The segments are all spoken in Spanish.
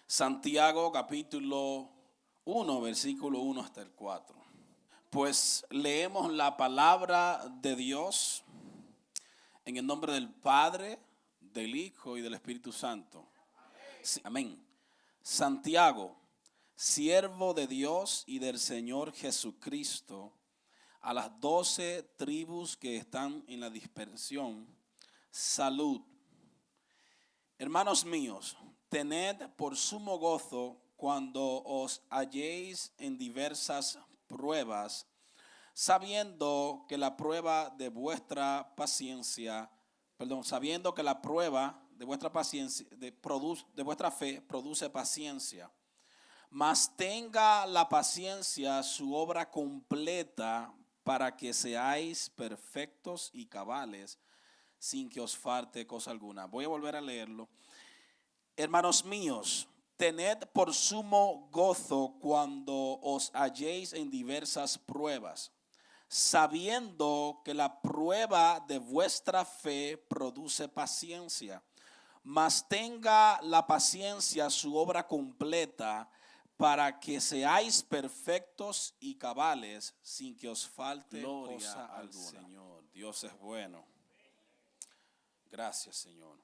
Santiago capítulo 1, versículo 1 hasta el 4. Pues leemos la palabra de Dios en el nombre del Padre, del Hijo y del Espíritu Santo. Sí, amén. Santiago, siervo de Dios y del Señor Jesucristo, a las 12 tribus que están en la dispersión, salud. Hermanos míos, tened por sumo gozo cuando os halléis en diversas pruebas, sabiendo que la prueba de vuestra paciencia, sabiendo que la prueba de vuestra paciencia, de vuestra fe produce paciencia. Mas tenga la paciencia su obra completa para que seáis perfectos y cabales, sin que os falte cosa alguna. Voy a volver a leerlo. Hermanos míos, tened por sumo gozo cuando os halléis en diversas pruebas, sabiendo que la prueba de vuestra fe produce paciencia. Mas tenga la paciencia su obra completa para que seáis perfectos y cabales, sin que os falte cosa al Señor. Dios es bueno. Gracias, Señor.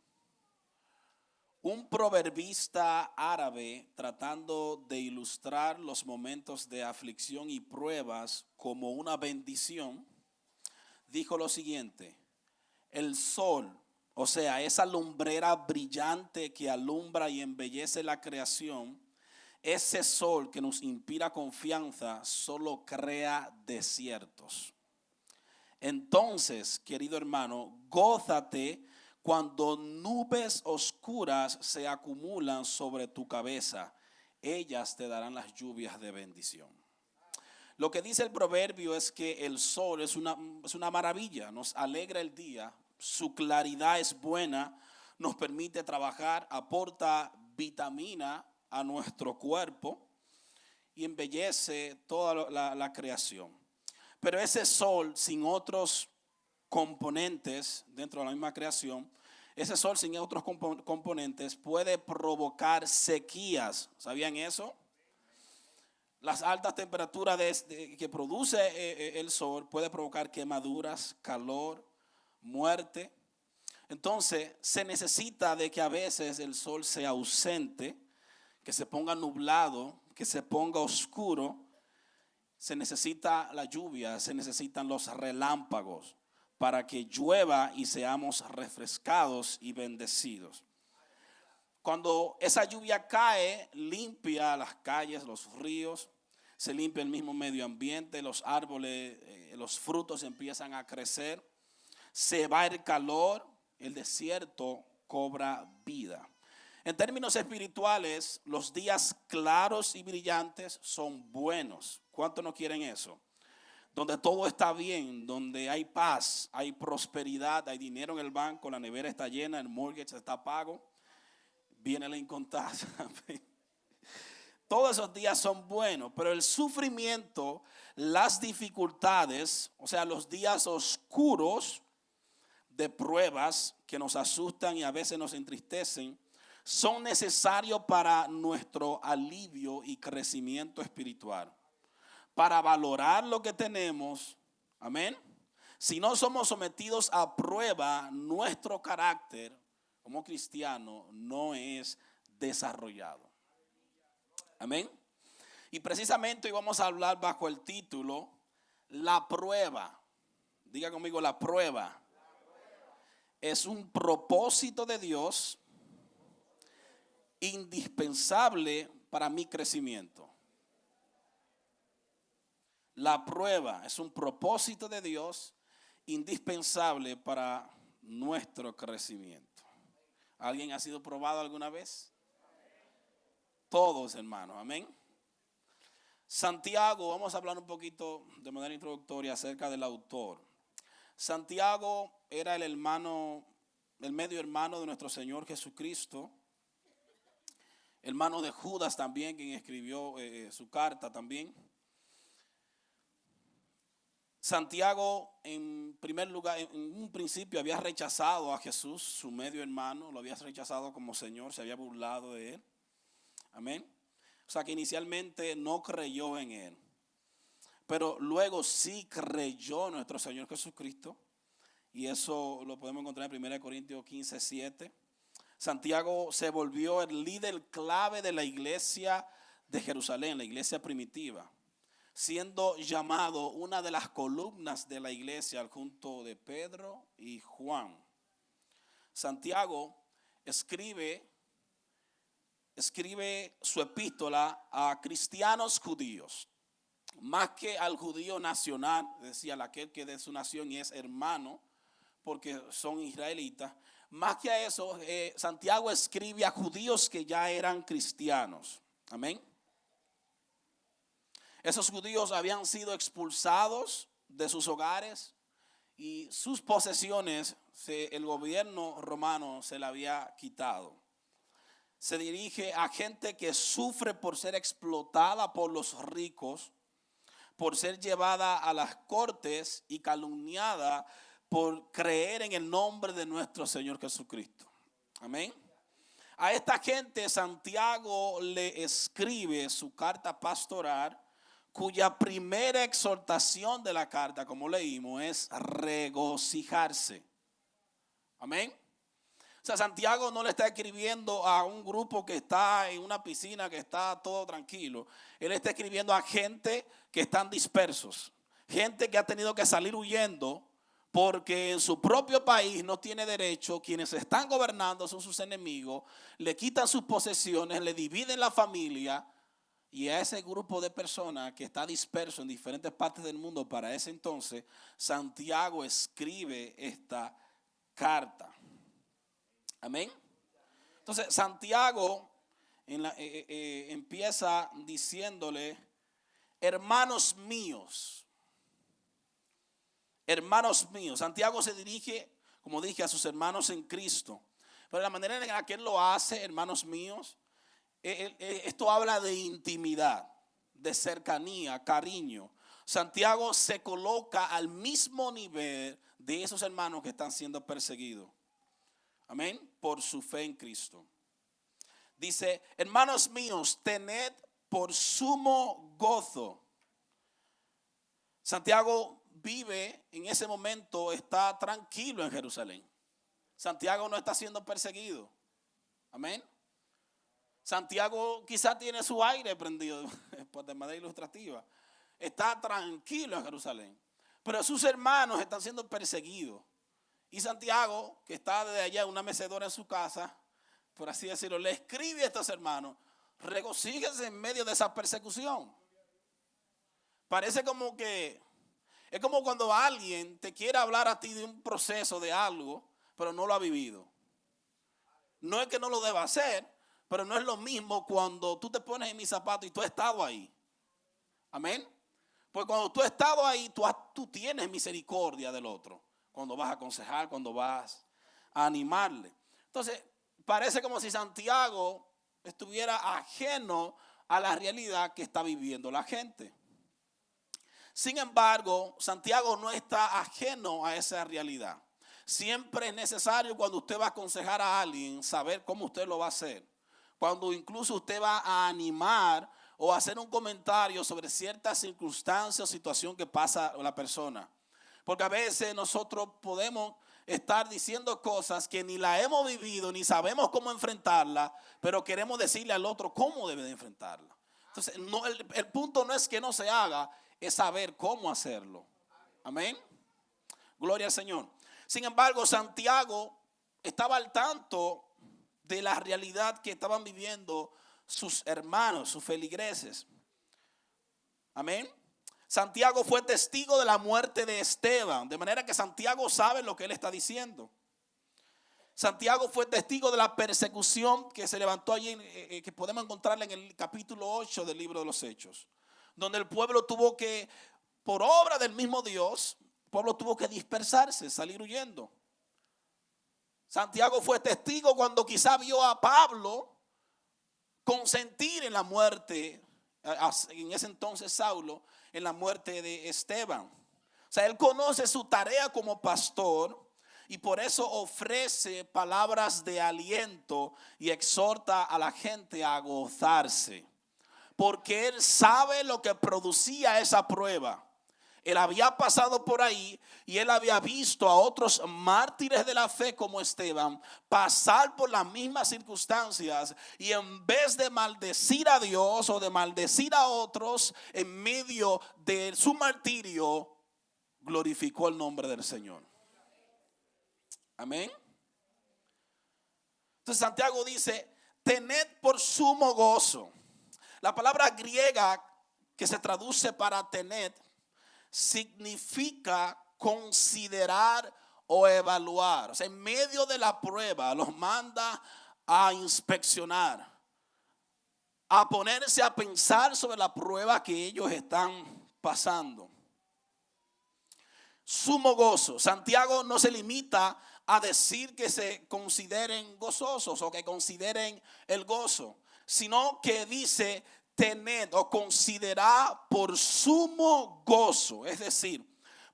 Un proverbista árabe, tratando de ilustrar los momentos de aflicción y pruebas como una bendición, dijo lo siguiente: el sol, o sea, esa lumbrera brillante que alumbra y embellece la creación, ese sol que nos inspira confianza, solo crea desiertos. Entonces, querido hermano, gózate cuando nubes oscuras se acumulan sobre tu cabeza. Ellas te darán las lluvias de bendición. Lo que dice el proverbio es que el sol es una maravilla, nos alegra el día, su claridad es buena, nos permite trabajar, aporta vitamina a nuestro cuerpo y embellece toda la creación. Pero ese sol sin otros componentes dentro de la misma creación, ese sol sin otros componentes puede provocar sequías. ¿Sabían eso? Las altas temperaturas que produce el sol puede provocar quemaduras, calor, muerte. Entonces se necesita de que a veces el sol sea ausente, que se ponga nublado, que se ponga oscuro. Se necesita la lluvia, se necesitan los relámpagos para que llueva y seamos refrescados y bendecidos. Cuando esa lluvia cae, limpia las calles, los ríos, se limpia el mismo medio ambiente, los árboles, los frutos empiezan a crecer, se va el calor, el desierto cobra vida. En términos espirituales, los días claros y brillantes son buenos. ¿Cuántos no quieren eso? Donde todo está bien, donde hay paz, hay prosperidad, hay dinero en el banco, la nevera está llena, el mortgage está pago, viene la incontaza. Todos esos días son buenos, pero el sufrimiento, las dificultades, o sea, los días oscuros de pruebas que nos asustan y a veces nos entristecen, son necesarios para nuestro alivio y crecimiento espiritual. Para valorar lo que tenemos, amén. Si no somos sometidos a prueba, nuestro carácter como cristiano no es desarrollado. Amén. Y precisamente hoy vamos a hablar bajo el título La prueba. Diga conmigo, la prueba. Es un propósito de Dios indispensable para mi crecimiento. La prueba es un propósito de Dios indispensable para nuestro crecimiento. ¿Alguien ha sido probado alguna vez? Todos, hermanos, amén. Santiago, vamos a hablar un poquito de manera introductoria acerca del autor. Santiago era el medio hermano de nuestro Señor Jesucristo, hermano de Judas también, quien escribió su carta también. Santiago, en primer lugar, en un principio había rechazado a Jesús, su medio hermano, lo había rechazado como Señor, se había burlado de él. Amén. O sea que inicialmente no creyó en él, pero luego sí creyó en nuestro Señor Jesucristo. Y eso lo podemos encontrar en 1 Corintios 15:7. Santiago se volvió el líder clave de la iglesia de Jerusalén, la iglesia primitiva, siendo llamado una de las columnas de la iglesia junto de Pedro y Juan. Santiago escribe su epístola a cristianos judíos, más que al judío nacional, decía aquel que de su nación y es hermano, porque son israelitas. Más que a eso, Santiago escribe a judíos que ya eran cristianos. Amén. Esos judíos habían sido expulsados de sus hogares y sus posesiones el gobierno romano se le había quitado. Se dirige a gente que sufre por ser explotada por los ricos, por ser llevada a las cortes y calumniada por creer en el nombre de nuestro Señor Jesucristo. Amén. A esta gente Santiago le escribe su carta pastoral, cuya primera exhortación de la carta, como leímos, es regocijarse. Amén. O sea, Santiago no le está escribiendo a un grupo que está en una piscina, que está todo tranquilo. Él está escribiendo a gente que están dispersos, gente que ha tenido que salir huyendo porque en su propio país no tiene derecho. Quienes están gobernando son sus enemigos, le quitan sus posesiones, le dividen la familia. Y a ese grupo de personas que está disperso en diferentes partes del mundo para ese entonces, Santiago escribe esta carta. Amén. Entonces Santiago empieza diciéndole: hermanos míos. Hermanos míos. Santiago se dirige, como dije, a sus hermanos en Cristo. Pero la manera en la que él lo hace, hermanos míos, esto habla de intimidad, de cercanía, cariño. Santiago se coloca al mismo nivel de esos hermanos que están siendo perseguidos. Amén. Por su fe en Cristo. Dice: hermanos míos, tened por sumo gozo. Santiago vive en ese momento, está tranquilo en Jerusalén. Santiago no está siendo perseguido. Amén. Santiago quizá tiene su aire prendido de manera ilustrativa. Está tranquilo en Jerusalén. Pero sus hermanos están siendo perseguidos. Y Santiago, que está desde allá en una mecedora en su casa, por así decirlo, le escribe a estos hermanos: regocíjense en medio de esa persecución. Parece como que es como cuando alguien te quiere hablar a ti de un proceso de algo, pero no lo ha vivido. No es que no lo deba hacer, pero no es lo mismo cuando tú te pones en mis zapatos y tú has estado ahí. Amén. Pues cuando tú has estado ahí, tú tienes misericordia del otro. Cuando vas a aconsejar, cuando vas a animarle. Entonces, parece como si Santiago estuviera ajeno a la realidad que está viviendo la gente. Sin embargo, Santiago no está ajeno a esa realidad. Siempre es necesario, cuando usted va a aconsejar a alguien, saber cómo usted lo va a hacer. Cuando incluso usted va a animar o hacer un comentario sobre cierta circunstancia o situación que pasa la persona. Porque a veces nosotros podemos estar diciendo cosas que ni la hemos vivido, ni sabemos cómo enfrentarla, pero queremos decirle al otro cómo debe de enfrentarla. Entonces, el punto no es que no se haga, es saber cómo hacerlo. Amén. Gloria al Señor. Sin embargo, Santiago estaba al tanto de la realidad que estaban viviendo sus hermanos, sus feligreses. Amén. Santiago fue testigo de la muerte de Esteban, de manera que Santiago sabe lo que él está diciendo. Santiago fue testigo de la persecución que se levantó allí, que podemos encontrarla en el capítulo 8 del libro de los Hechos, donde el pueblo tuvo que, por obra del mismo Dios, el pueblo tuvo que dispersarse, salir huyendo. Santiago fue testigo cuando quizá vio a Pablo consentir en la muerte, en ese entonces Saulo, en la muerte de Esteban. O sea, él conoce su tarea como pastor Y por eso ofrece palabras de aliento y exhorta a la gente a gozarse. Porque él sabe lo que producía esa prueba. Él había pasado por ahí y él había visto a otros mártires de la fe como Esteban pasar por las mismas circunstancias, y en vez de maldecir a Dios o de maldecir a otros en medio de su martirio, glorificó el nombre del Señor. Amén. Entonces Santiago dice: tened por sumo gozo. La palabra griega que se traduce para tener significa considerar o evaluar. O sea, en medio de la prueba los manda a inspeccionar, a ponerse a pensar sobre la prueba que ellos están pasando. Sumo gozo. Santiago no se limita a decir que se consideren gozosos o que consideren el gozo, sino que dice: tened o considerad por sumo gozo. Es decir,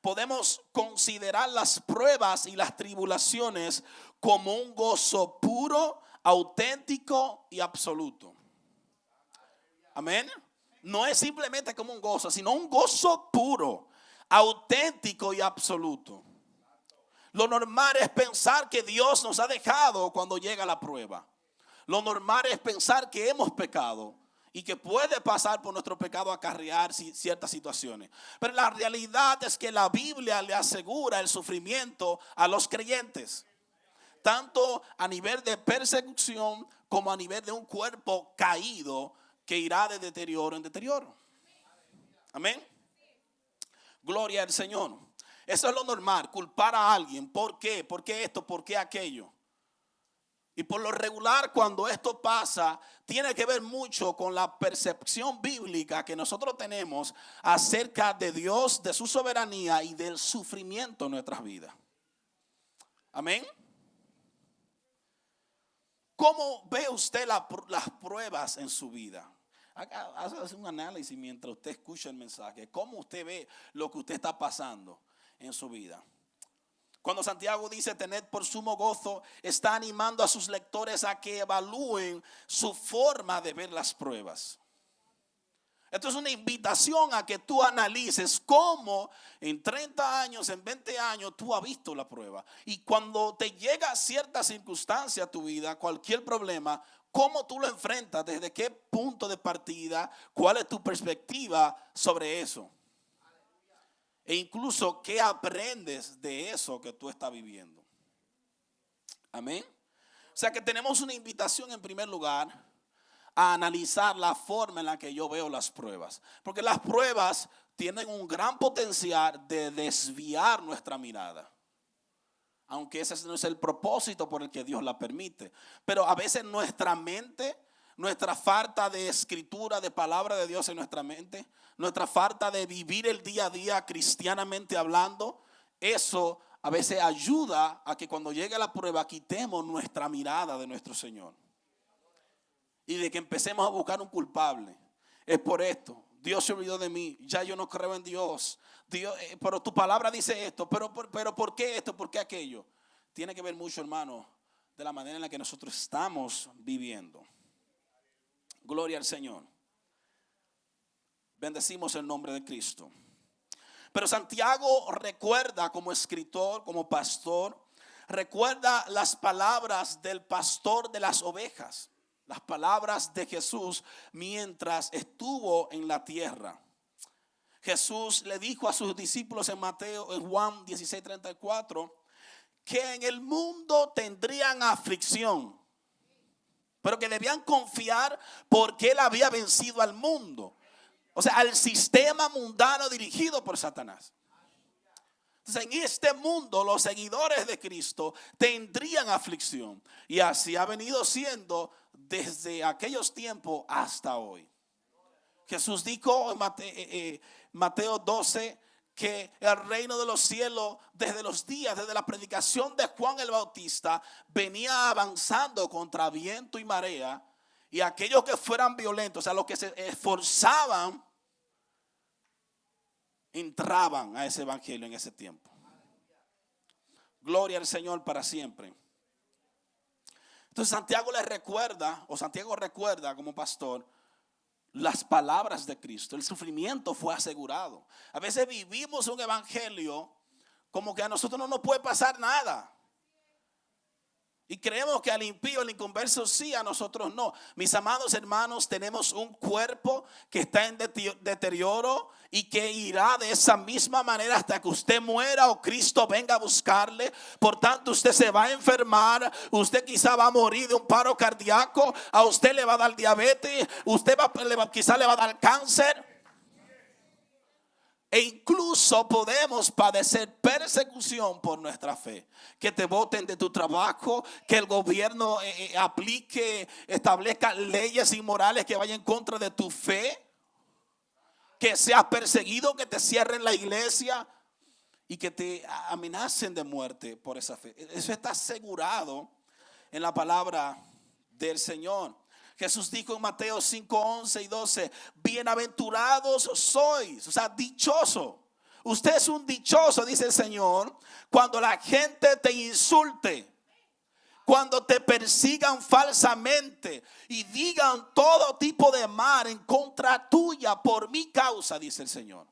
podemos considerar las pruebas y las tribulaciones como un gozo puro, auténtico y absoluto. Amén. No es simplemente como un gozo, sino un gozo puro, auténtico y absoluto. Lo normal es pensar que Dios nos ha dejado cuando llega la prueba. Lo normal es pensar que hemos pecado y que puede pasar por nuestro pecado acarrear ciertas situaciones. Pero la realidad es que la Biblia le asegura el sufrimiento a los creyentes, tanto a nivel de persecución como a nivel de un cuerpo caído que irá de deterioro en deterioro. Amén. Gloria al Señor. Eso es lo normal, culpar a alguien. ¿Por qué? ¿Por qué esto? ¿Por qué aquello? Y por lo regular, cuando esto pasa, tiene que ver mucho con la percepción bíblica que nosotros tenemos acerca de Dios, de su soberanía y del sufrimiento en nuestras vidas. Amén. ¿Cómo ve usted las pruebas en su vida? Hace un análisis mientras usted escucha el mensaje. ¿Cómo usted ve lo que usted está pasando en su vida? Cuando Santiago dice tened por sumo gozo, está animando a sus lectores a que evalúen su forma de ver las pruebas. Esto es una invitación a que tú analices cómo en 30 años, en 20 años, tú has visto la prueba. Y cuando te llega cierta circunstancia a tu vida, cualquier problema, cómo tú lo enfrentas, desde qué punto de partida, cuál es tu perspectiva sobre eso. E incluso qué aprendes de eso que tú estás viviendo. Amén. O sea que tenemos una invitación en primer lugar a analizar la forma en la que yo veo las pruebas. Porque las pruebas tienen un gran potencial de desviar nuestra mirada. Aunque ese no es el propósito por el que Dios la permite. Pero a veces nuestra mente, nuestra falta de escritura, de palabra de Dios en nuestra mente, nuestra falta de vivir el día a día cristianamente hablando, eso a veces ayuda a que cuando llegue la prueba quitemos nuestra mirada de nuestro Señor. Y de que empecemos a buscar un culpable. Es por esto. Dios se olvidó de mí. Ya yo no creo en Dios. Pero tu palabra dice esto. Pero ¿por qué esto? ¿Por qué aquello? Tiene que ver mucho, hermano, de la manera en la que nosotros estamos viviendo. Gloria al Señor. Bendecimos el nombre de Cristo. Pero Santiago recuerda como escritor, como pastor, recuerda las palabras del pastor de las ovejas. Las palabras de Jesús mientras estuvo en la tierra. Jesús le dijo a sus discípulos en Juan 16:34, que en el mundo tendrían aflicción, pero que debían confiar porque él había vencido al mundo. O sea, al sistema mundano dirigido por Satanás. Entonces, en este mundo los seguidores de Cristo tendrían aflicción. Y así ha venido siendo desde aquellos tiempos hasta hoy. Jesús dijo en Mateo 12 que el reino de los cielos desde la predicación de Juan el Bautista venía avanzando contra viento y marea. Y aquellos que fueran violentos, o sea, los que se esforzaban, entraban a ese evangelio en ese tiempo. Gloria al Señor para siempre. Entonces Santiago recuerda como pastor las palabras de Cristo. El sufrimiento fue asegurado. A veces vivimos un evangelio como que a nosotros no nos puede pasar nada. Y creemos que al impío, al inconverso sí, a nosotros no. Mis amados hermanos, tenemos un cuerpo que está en deterioro y que irá de esa misma manera hasta que usted muera o Cristo venga a buscarle. Por tanto, usted se va a enfermar, usted quizá va a morir de un paro cardíaco, a usted le va a dar diabetes, quizá le va a dar cáncer. E incluso podemos padecer persecución por nuestra fe. Que te boten de tu trabajo, que el gobierno establezca leyes inmorales que vayan en contra de tu fe. Que seas perseguido, que te cierren la iglesia y que te amenacen de muerte por esa fe. Eso está asegurado en la palabra del Señor. Jesús dijo en Mateo 5, 11 y 12, bienaventurados sois, o sea, dichoso. Usted es un dichoso, dice el Señor, cuando la gente te insulte, cuando te persigan falsamente y digan todo tipo de mal en contra tuya por mi causa, dice el Señor.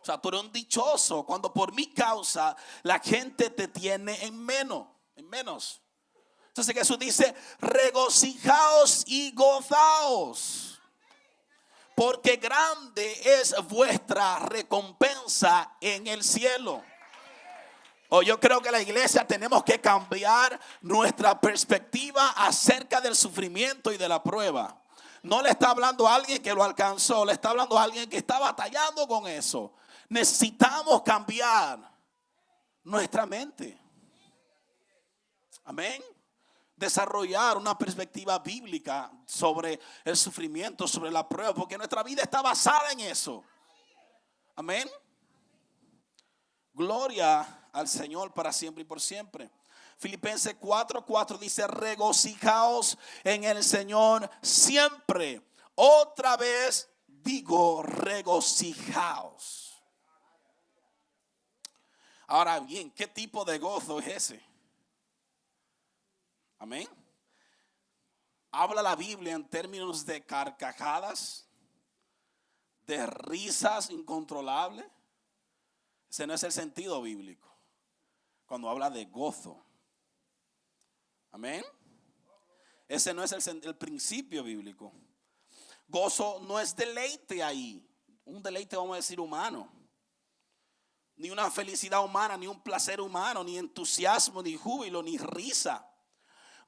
O sea, tú eres un dichoso cuando por mi causa la gente te tiene en menos. Entonces Jesús dice, regocijaos y gozaos, porque grande es vuestra recompensa en el cielo. Yo creo que la iglesia tenemos que cambiar nuestra perspectiva acerca del sufrimiento y de la prueba. No le está hablando a alguien que lo alcanzó, le está hablando a alguien que está batallando con eso. Necesitamos cambiar nuestra mente. Amén. Desarrollar una perspectiva bíblica sobre el sufrimiento, sobre la prueba, porque nuestra vida está basada en eso. Amén. Gloria al Señor para siempre y por siempre. Filipenses 4:4 dice, regocijaos en el Señor siempre. Otra vez digo, regocijaos. Ahora bien, ¿qué tipo de gozo es ese? Amén. Habla la Biblia en términos de carcajadas, de risas incontrolables. Ese no es el sentido bíblico cuando habla de gozo. Amén. Ese no es el principio bíblico. Gozo no es deleite ahí. Un deleite, vamos a decir, humano. Ni una felicidad humana, ni un placer humano, ni entusiasmo, ni júbilo, ni risa.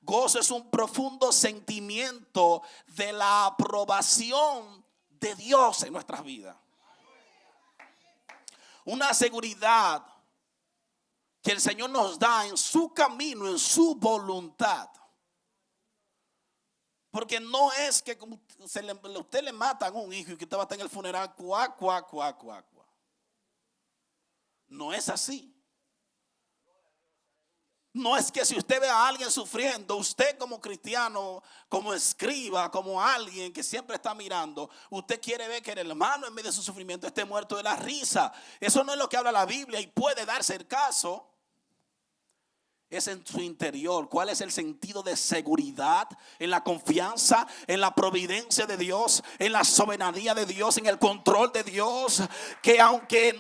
Gozo es un profundo sentimiento de la aprobación de Dios en nuestras vidas. Una seguridad que el Señor nos da en su camino, en su voluntad. Porque no es que usted le matan a un hijo y que usted va a estar en el funeral, cuá. No es así. No es que si usted ve a alguien sufriendo, usted como cristiano, como escriba, como alguien que siempre está mirando, usted quiere ver que el hermano en medio de su sufrimiento esté muerto de la risa. Eso no es lo que habla la Biblia y puede darse el caso. Es en su interior. ¿Cuál es el sentido de seguridad? En la confianza, en la providencia de Dios, en la soberanía de Dios, en el control de Dios. Que aunque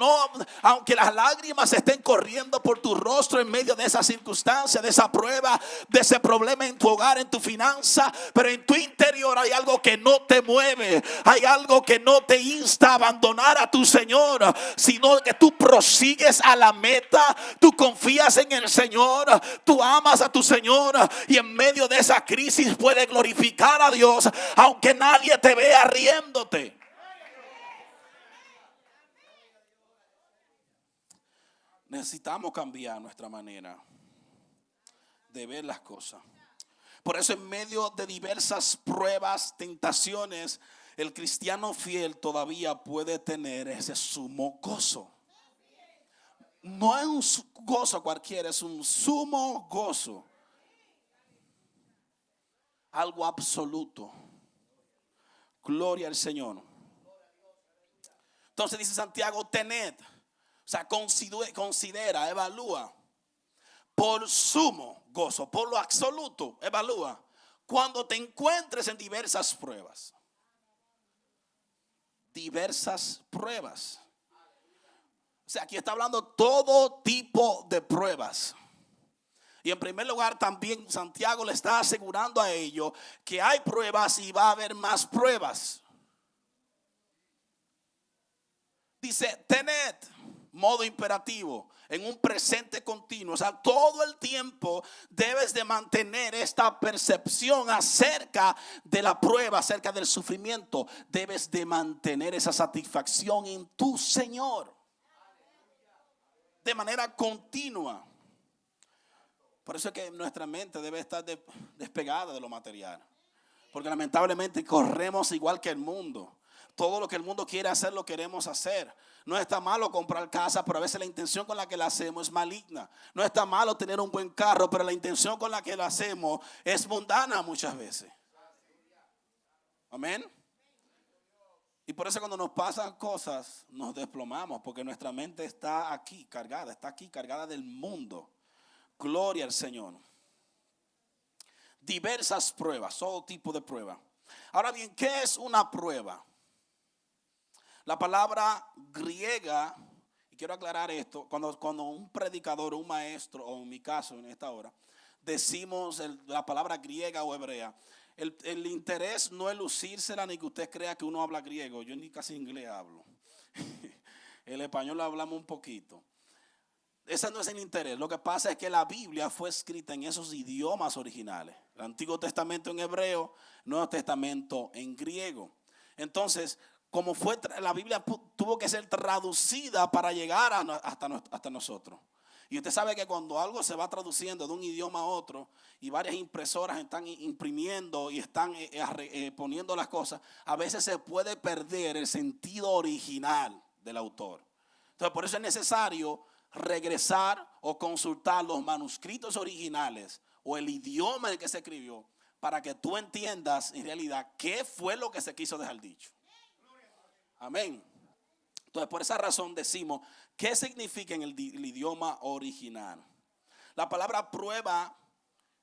las lágrimas estén corriendo por tu rostro en medio de esa circunstancia, de esa prueba, de ese problema en tu hogar, en tu finanza, pero en tu interior hay algo que no te mueve, hay algo que no te insta a abandonar a tu Señor, sino que tú prosigues a la meta, tú confías en el Señor. Tú amas a tu Señor y en medio de esa crisis puedes glorificar a Dios aunque nadie te vea riéndote. Necesitamos cambiar nuestra manera de ver las cosas. Por eso en medio de diversas pruebas, tentaciones, el cristiano fiel todavía puede tener ese sumo gozo. No es un gozo cualquiera, es un sumo gozo. Algo absoluto. Gloria al Señor. Entonces dice Santiago, tened. O sea, considera, evalúa. Por sumo gozo, por lo absoluto, evalúa. Cuando te encuentres en diversas pruebas. Diversas pruebas. O sea, aquí está hablando todo tipo de pruebas. Y en primer lugar también Santiago le está asegurando a ellos que hay pruebas y va a haber más pruebas. Dice, tened, modo imperativo, en un presente continuo. O sea, todo el tiempo debes de mantener esta percepción acerca de la prueba, acerca del sufrimiento. Debes de mantener esa satisfacción en tu Señor. De manera continua. Por eso es que nuestra mente debe estar despegada de lo material. Porque lamentablemente corremos igual que el mundo. Todo lo que el mundo quiere hacer lo queremos hacer. No está malo comprar casa, pero a veces la intención con la que la hacemos es maligna. No está malo tener un buen carro, pero la intención con la que la hacemos es mundana muchas veces. Amén. Y por eso cuando nos pasan cosas nos desplomamos, porque nuestra mente está aquí cargada del mundo. Gloria al Señor. Diversas pruebas, todo tipo de prueba. Ahora bien, ¿qué es una prueba? La palabra griega, y quiero aclarar esto, cuando un predicador, un maestro, o en mi caso en esta hora, decimos la palabra griega o hebrea, el interés no es lucírsela ni que usted crea que uno habla griego. Yo ni casi inglés hablo. El español lo hablamos un poquito. Ese no es el interés. Lo que pasa es que la Biblia fue escrita en esos idiomas originales. El Antiguo Testamento en hebreo, Nuevo Testamento en griego. Entonces, como la Biblia tuvo que ser traducida para llegar hasta nosotros. Y usted sabe que cuando algo se va traduciendo de un idioma a otro y varias impresoras están imprimiendo y están poniendo las cosas, a veces se puede perder el sentido original del autor. Entonces, por eso es necesario regresar o consultar los manuscritos originales o el idioma en el que se escribió para que tú entiendas en realidad qué fue lo que se quiso dejar dicho. Amén. Entonces, por esa razón decimos, ¿qué significa en el idioma original? La palabra prueba,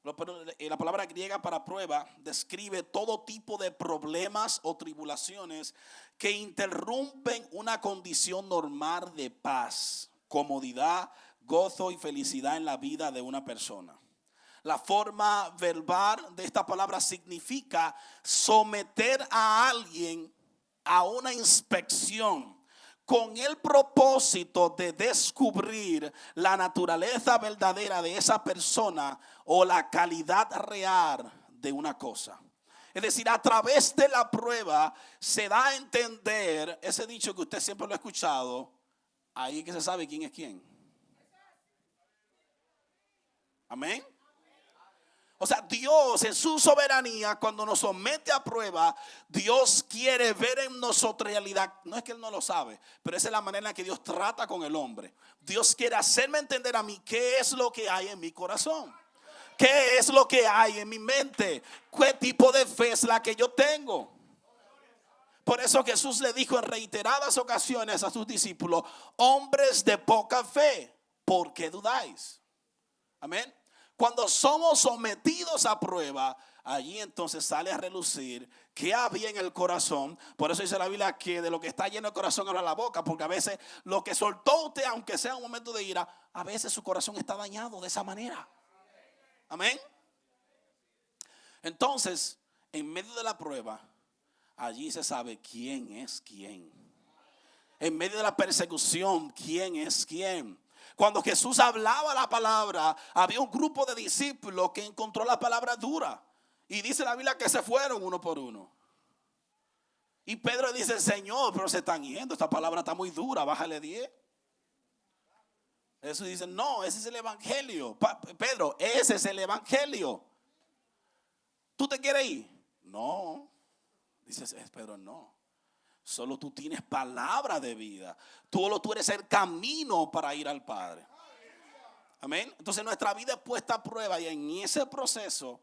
la palabra griega para prueba, describe todo tipo de problemas o tribulaciones que interrumpen una condición normal de paz, comodidad, gozo y felicidad en la vida de una persona. La forma verbal de esta palabra significa someter a alguien a una inspección con el propósito de descubrir la naturaleza verdadera de esa persona o la calidad real de una cosa. Es decir, a través de la prueba se da a entender ese dicho que usted siempre lo ha escuchado, ahí que se sabe quién es quién. Amén. O sea, Dios en su soberanía, cuando nos somete a prueba, Dios quiere ver en nosotros realidad. No es que Él no lo sabe, pero esa es la manera en que Dios trata con el hombre. Dios quiere hacerme entender a mí qué es lo que hay en mi corazón. ¿Qué es lo que hay en mi mente? ¿Qué tipo de fe es la que yo tengo? Por eso Jesús le dijo en reiteradas ocasiones a sus discípulos: hombres de poca fe, ¿por qué dudáis? Amén. Cuando somos sometidos a prueba, allí entonces sale a relucir qué había en el corazón. Por eso dice la Biblia que de lo que está lleno el corazón habla la boca, porque a veces lo que soltó usted, aunque sea un momento de ira, a veces su corazón está dañado de esa manera. Amén. Entonces, en medio de la prueba, allí se sabe quién es quién. En medio de la persecución, quién es quién. Cuando Jesús hablaba la palabra, había un grupo de discípulos que encontró la palabra dura. Y dice la Biblia que se fueron uno por uno. Y Pedro dice: Señor, pero se están yendo, esta palabra está muy dura, bájale 10. Jesús dice: no, ese es el evangelio. Pedro, ese es el evangelio. ¿Tú te quieres ir? No. Dice Pedro: no. Solo tú tienes palabra de vida. Tú eres el camino para ir al Padre. Amén. Entonces nuestra vida es puesta a prueba y en ese proceso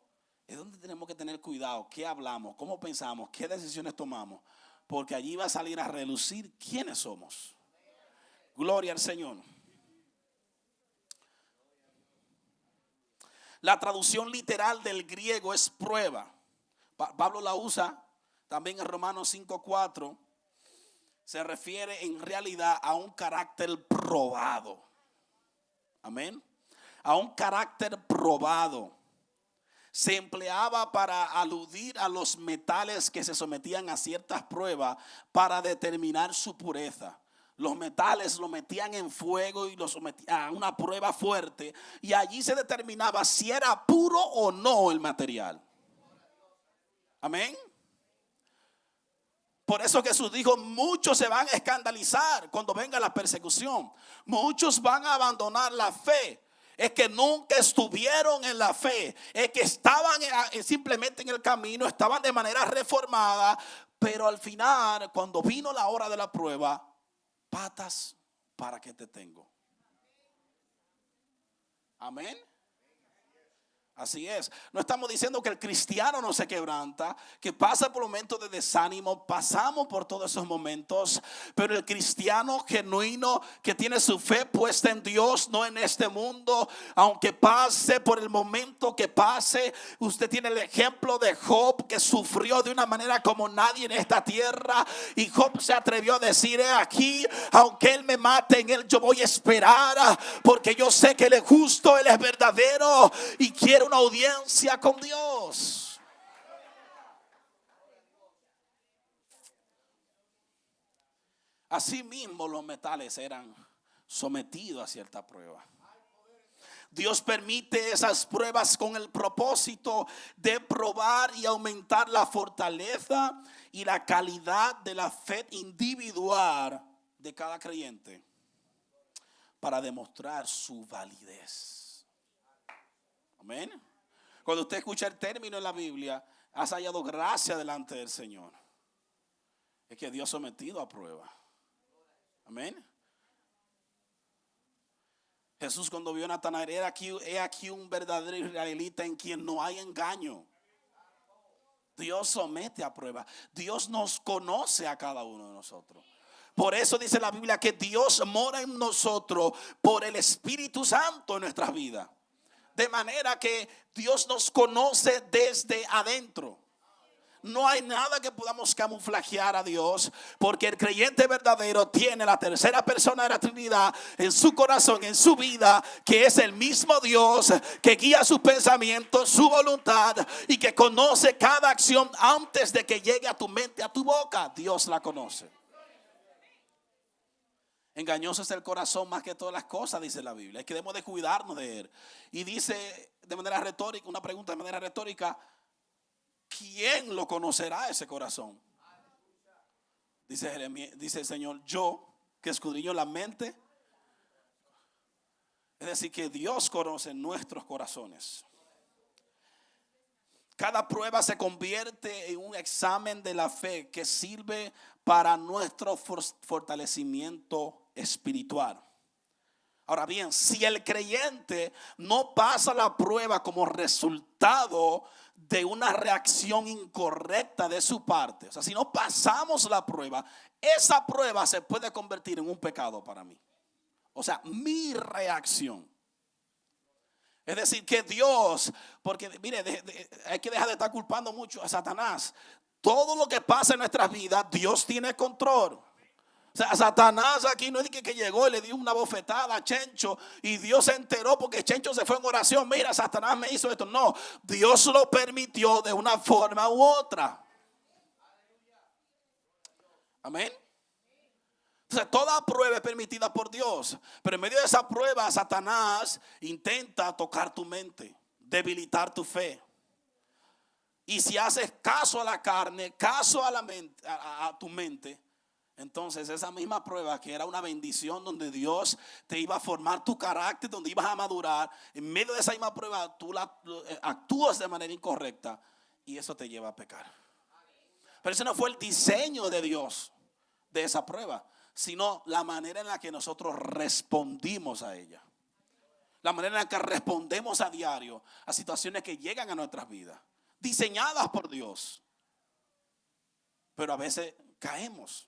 es donde tenemos que tener cuidado. ¿Qué hablamos? ¿Cómo pensamos? ¿Qué decisiones tomamos? Porque allí va a salir a relucir quiénes somos. Gloria al Señor. La traducción literal del griego es prueba. Pablo la usa también en Romanos 5:4. Se refiere en realidad a un carácter probado. Amén. A un carácter probado. Se empleaba para aludir a los metales que se sometían a ciertas pruebas para determinar su pureza. Los metales los metían en fuego y los sometían a una prueba fuerte, y allí se determinaba si era puro o no el material. Amén. Por eso Jesús dijo: muchos se van a escandalizar cuando venga la persecución. Muchos van a abandonar la fe. Es que nunca estuvieron en la fe. Es que estaban simplemente en el camino, estaban de manera reformada. Pero al final, cuando vino la hora de la prueba, patas, ¿para qué te tengo? Amén. Así es. No estamos diciendo que el cristiano no se quebranta, que pasa por momentos de desánimo. Pasamos por todos esos momentos. Pero el cristiano genuino que tiene su fe puesta en Dios, no en este mundo, aunque pase por el momento que pase. Usted tiene el ejemplo de Job, que sufrió de una manera como nadie en esta tierra. Y Job se atrevió a decir: aquí, aunque él me mate, en él yo voy a esperar, porque yo sé que él es justo, él es verdadero y quiero una audiencia con Dios. Asimismo, los metales eran sometidos a cierta prueba. Dios permite esas pruebas con el propósito de probar y aumentar la fortaleza y la calidad de la fe individual de cada creyente, para demostrar su validez. Amén. Cuando usted escucha el término en la Biblia, has hallado gracia delante del Señor. Es que Dios ha sometido a prueba. Amén. Jesús, cuando vio a Natanael, he aquí un verdadero israelita en quien no hay engaño. Dios somete a prueba. Dios nos conoce a cada uno de nosotros. Por eso dice la Biblia que Dios mora en nosotros por el Espíritu Santo en nuestras vidas. De manera que Dios nos conoce desde adentro. No hay nada que podamos camuflajear a Dios, porque el creyente verdadero tiene la tercera persona de la Trinidad en su corazón, en su vida, que es el mismo Dios que guía sus pensamientos, su voluntad, y que conoce cada acción antes de que llegue a tu mente, a tu boca. Dios la conoce. Engañoso es el corazón más que todas las cosas, dice la Biblia. Es que debemos de cuidarnos de él. Y dice de manera retórica, una pregunta de manera retórica: ¿quién lo conocerá ese corazón? Dice Jeremías, dice el Señor: yo que escudriño la mente. Es decir, que Dios conoce nuestros corazones. Cada prueba se convierte en un examen de la fe que sirve para nuestro fortalecimiento espiritual. Ahora bien, si el creyente no pasa la prueba como resultado de una reacción incorrecta de su parte, o sea, si no pasamos la prueba, esa prueba se puede convertir en un pecado para mí. O sea, mi reacción. Es decir, que Dios, porque mire, hay que dejar de estar culpando mucho a Satanás. Todo lo que pasa en nuestras vidas, Dios tiene control. O sea, Satanás aquí no es que llegó y le dio una bofetada a Chencho y Dios se enteró porque Chencho se fue en oración. Mira, Satanás me hizo esto. No, Dios lo permitió de una forma u otra. Amén. Entonces, toda prueba es permitida por Dios, pero en medio de esa prueba, Satanás intenta tocar tu mente, debilitar tu fe. Y si haces caso a la carne, caso a la mente, a tu mente, entonces esa misma prueba que era una bendición donde Dios te iba a formar tu carácter, donde ibas a madurar, en medio de esa misma prueba tú actúas de manera incorrecta y eso te lleva a pecar. Pero ese no fue el diseño de Dios de esa prueba, sino la manera en la que nosotros respondimos a ella. La manera en la que respondemos a diario a situaciones que llegan a nuestras vidas, diseñadas por Dios. Pero a veces caemos.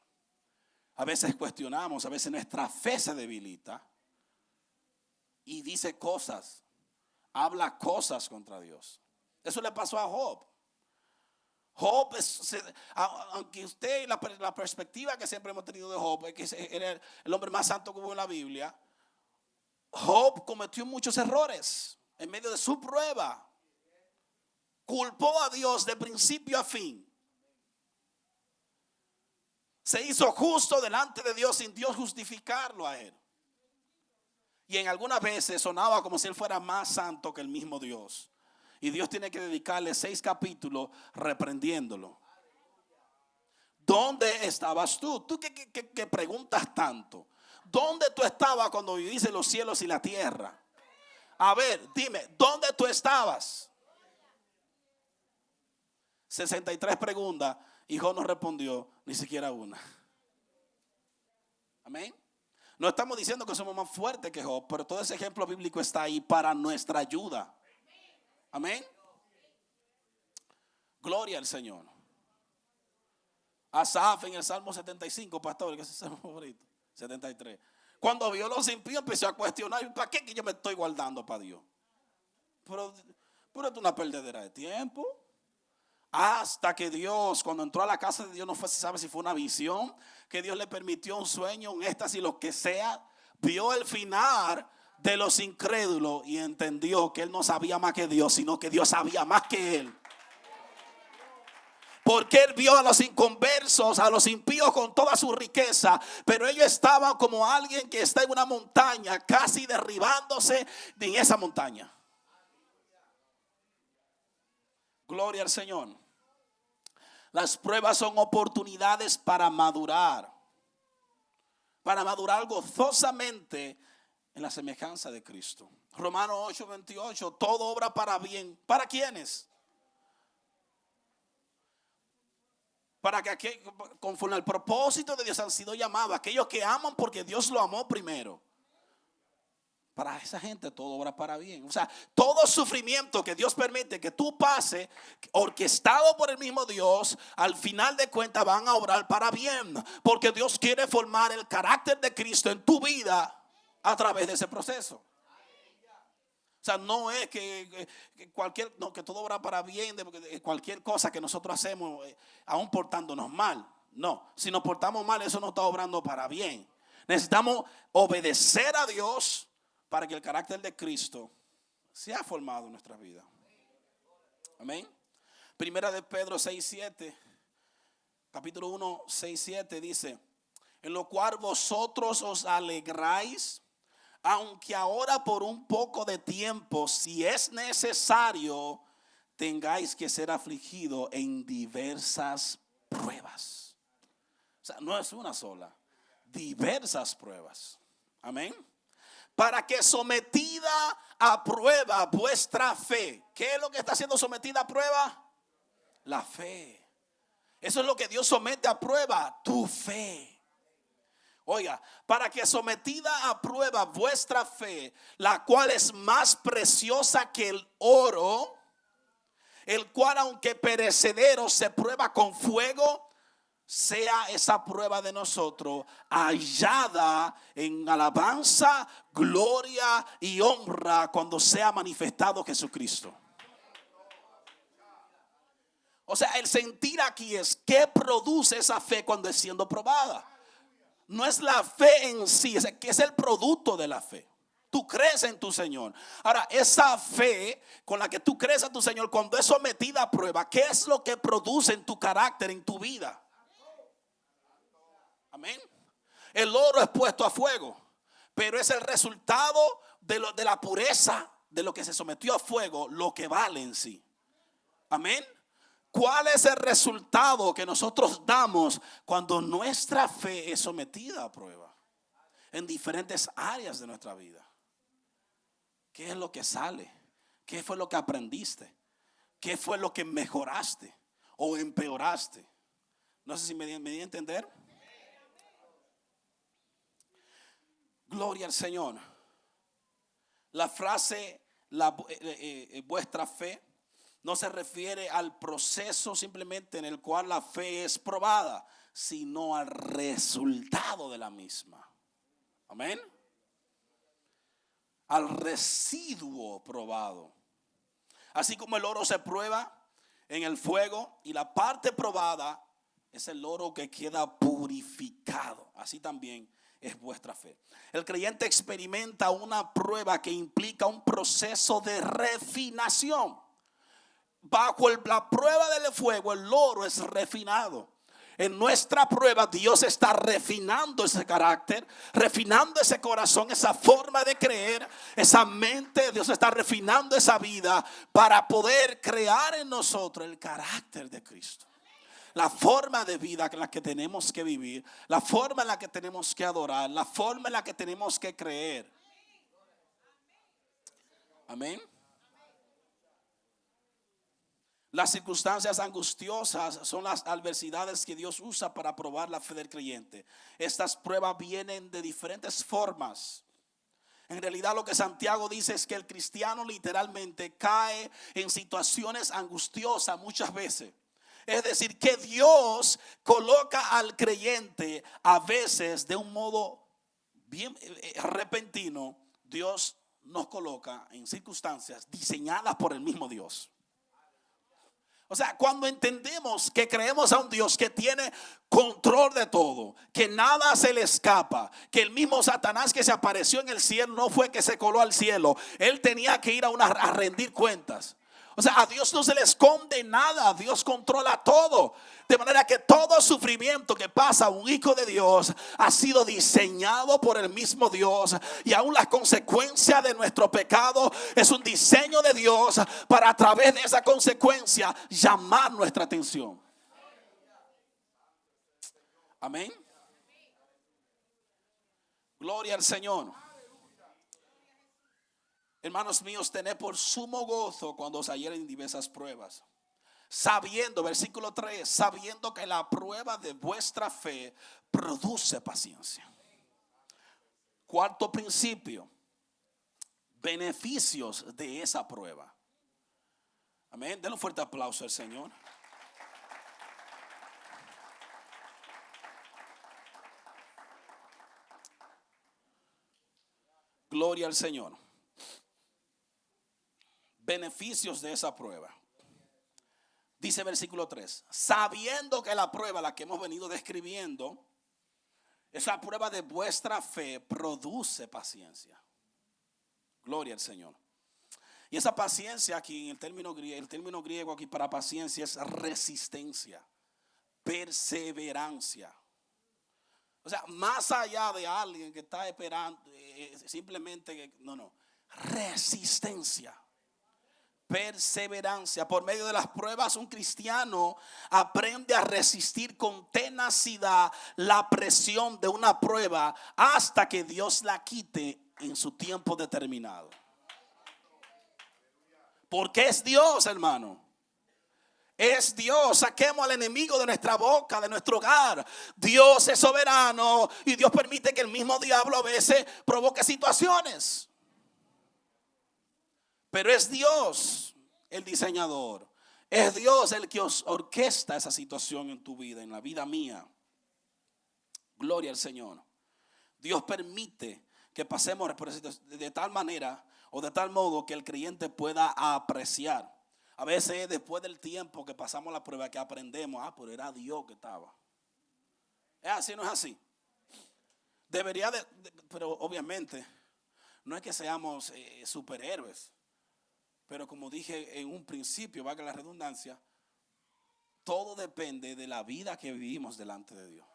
a veces cuestionamos, a veces nuestra fe se debilita y dice cosas, habla cosas contra Dios. Eso le pasó a Job. Job, aunque usted, la perspectiva que siempre hemos tenido de Job es que era el hombre más santo que hubo en la Biblia, Job cometió muchos errores en medio de su prueba. Culpó a Dios de principio a fin. Se hizo justo delante de Dios sin Dios justificarlo a él. Y en algunas veces sonaba como si él fuera más santo que el mismo Dios. Y Dios tiene que dedicarle 6 capítulos reprendiéndolo. ¿Dónde estabas tú? ¿Tú qué preguntas tanto? ¿Dónde tú estabas cuando viviste los cielos y la tierra? A ver, dime, ¿dónde tú estabas? 63 preguntas y Job no respondió ni siquiera una. Amén. No estamos diciendo que somos más fuertes que Job, pero todo ese ejemplo bíblico está ahí para nuestra ayuda. Amén. Gloria al Señor. Asaf en el Salmo 75, pastor, que es el salmo favorito, 73. Cuando vio los impíos empezó a cuestionar, ¿para qué que yo me estoy guardando para Dios? Pero es una perdedera de tiempo. Hasta que Dios, cuando entró a la casa de Dios, no sabe si fue una visión, que Dios le permitió un sueño, un éxtasis, lo que sea, vio el final de los incrédulos y entendió que él no sabía más que Dios, sino que Dios sabía más que él. Porque él vio a los inconversos, a los impíos con toda su riqueza, pero ellos estaban como alguien que está en una montaña, casi derribándose en esa montaña. Gloria al Señor. Las pruebas son oportunidades para madurar gozosamente en la semejanza de Cristo. Romanos 8:28, todo obra para bien. ¿Para quiénes? Para que conforme al propósito de Dios han sido llamados, aquellos que aman porque Dios lo amó primero. Para esa gente todo obra para bien. O sea, todo sufrimiento que Dios permite que tú pases, orquestado por el mismo Dios, al final de cuentas van a obrar para bien. Porque Dios quiere formar el carácter de Cristo en tu vida a través de ese proceso. O sea, no es que todo obra para bien, de cualquier cosa que nosotros hacemos, aún portándonos mal. No, si nos portamos mal, eso no está obrando para bien. Necesitamos obedecer a Dios para que el carácter de Cristo sea formado en nuestra vida. Amén. Primera de Pedro 6:7, capítulo 1, 6:7 dice: en lo cual vosotros os alegráis, aunque ahora por un poco de tiempo, si es necesario, tengáis que ser afligidos en diversas pruebas. O sea, no es una sola, diversas pruebas. Amén. Para que sometida a prueba vuestra fe. ¿Qué es lo que está siendo sometida a prueba? La fe. Eso es lo que Dios somete a prueba, tu fe. Oiga, para que sometida a prueba vuestra fe, la cual es más preciosa que el oro, el cual aunque perecedero se prueba con fuego, sea esa prueba de nosotros hallada en alabanza, gloria y honra cuando sea manifestado Jesucristo. O sea, el sentir aquí es ¿qué produce esa fe cuando es siendo probada? No es la fe en sí, es que es el producto de la fe. Tú crees en tu Señor. Ahora, esa fe con la que tú crees en tu Señor, cuando es sometida a prueba, ¿qué es lo que produce en tu carácter, en tu vida? Amén. El oro es puesto a fuego, pero es el resultado de la pureza de lo que se sometió a fuego, lo que vale en sí. Amén. ¿Cuál es el resultado que nosotros damos cuando nuestra fe es sometida a prueba en diferentes áreas de nuestra vida? ¿Qué es lo que sale? ¿Qué fue lo que aprendiste? ¿Qué fue lo que mejoraste o empeoraste? No sé si me di a entender. Gloria al Señor. La frase vuestra fe no se refiere al proceso simplemente en el cual la fe es probada, sino al resultado de la misma. Amén. Al residuo probado. Así como el oro se prueba en el fuego y la parte probada es el oro que queda purificado. Así también es vuestra fe. El creyente experimenta una prueba que implica un proceso de refinación. Bajo la prueba del fuego, el oro es refinado. En nuestra prueba, Dios está refinando ese carácter, refinando ese corazón, esa forma de creer, esa mente. Dios está refinando esa vida para poder crear en nosotros el carácter de Cristo. La forma de vida en la que tenemos que vivir, la forma en la que tenemos que adorar, la forma en la que tenemos que creer. Amén. Las circunstancias angustiosas son las adversidades que Dios usa para probar la fe del creyente. Estas pruebas vienen de diferentes formas. En realidad lo que Santiago dice es que el cristiano literalmente cae en situaciones angustiosas muchas veces. Es decir, que Dios coloca al creyente a veces de un modo bien repentino. Dios nos coloca en circunstancias diseñadas por el mismo Dios. O sea, cuando entendemos que creemos a un Dios que tiene control de todo, que nada se le escapa, que el mismo Satanás que se apareció en el cielo no fue que se coló al cielo, él tenía que ir a rendir cuentas. O sea, a Dios no se le esconde nada, Dios controla todo. De manera que todo sufrimiento que pasa a un hijo de Dios ha sido diseñado por el mismo Dios. Y aún la consecuencia de nuestro pecado es un diseño de Dios para a través de esa consecuencia llamar nuestra atención. Amén. Gloria al Señor. Hermanos míos, tened por sumo gozo cuando os halléis en diversas pruebas. Sabiendo, versículo 3, sabiendo que la prueba de vuestra fe produce paciencia. Cuarto principio, beneficios de esa prueba. Amén. Denle un fuerte aplauso al Señor. Gloria al Señor. Beneficios de esa prueba. Dice versículo 3, sabiendo que la prueba, la que hemos venido describiendo, esa prueba de vuestra fe produce paciencia. Gloria al Señor. Y esa paciencia aquí, en el término griego aquí para paciencia es resistencia, perseverancia. O sea, más allá de alguien que está esperando, simplemente, resistencia. Perseverancia. Por medio de las pruebas, un cristiano aprende a resistir con tenacidad la presión de una prueba hasta que Dios la quite en su tiempo determinado. Porque es Dios, hermano. Es Dios. Saquemos al enemigo de nuestra boca, de nuestro hogar. Dios es soberano y Dios permite que el mismo diablo a veces provoque situaciones. Pero es Dios el diseñador. Es Dios el que os orquesta esa situación en tu vida, en la vida mía. Gloria al Señor. Dios permite que pasemos por esa situación de tal manera o de tal modo que el creyente pueda apreciar. A veces después del tiempo que pasamos la prueba que aprendemos, pero era Dios que estaba. ¿Es así o no es así? Debería pero obviamente no es que seamos superhéroes. Pero como dije en un principio, valga la redundancia, todo depende de la vida que vivimos delante de Dios.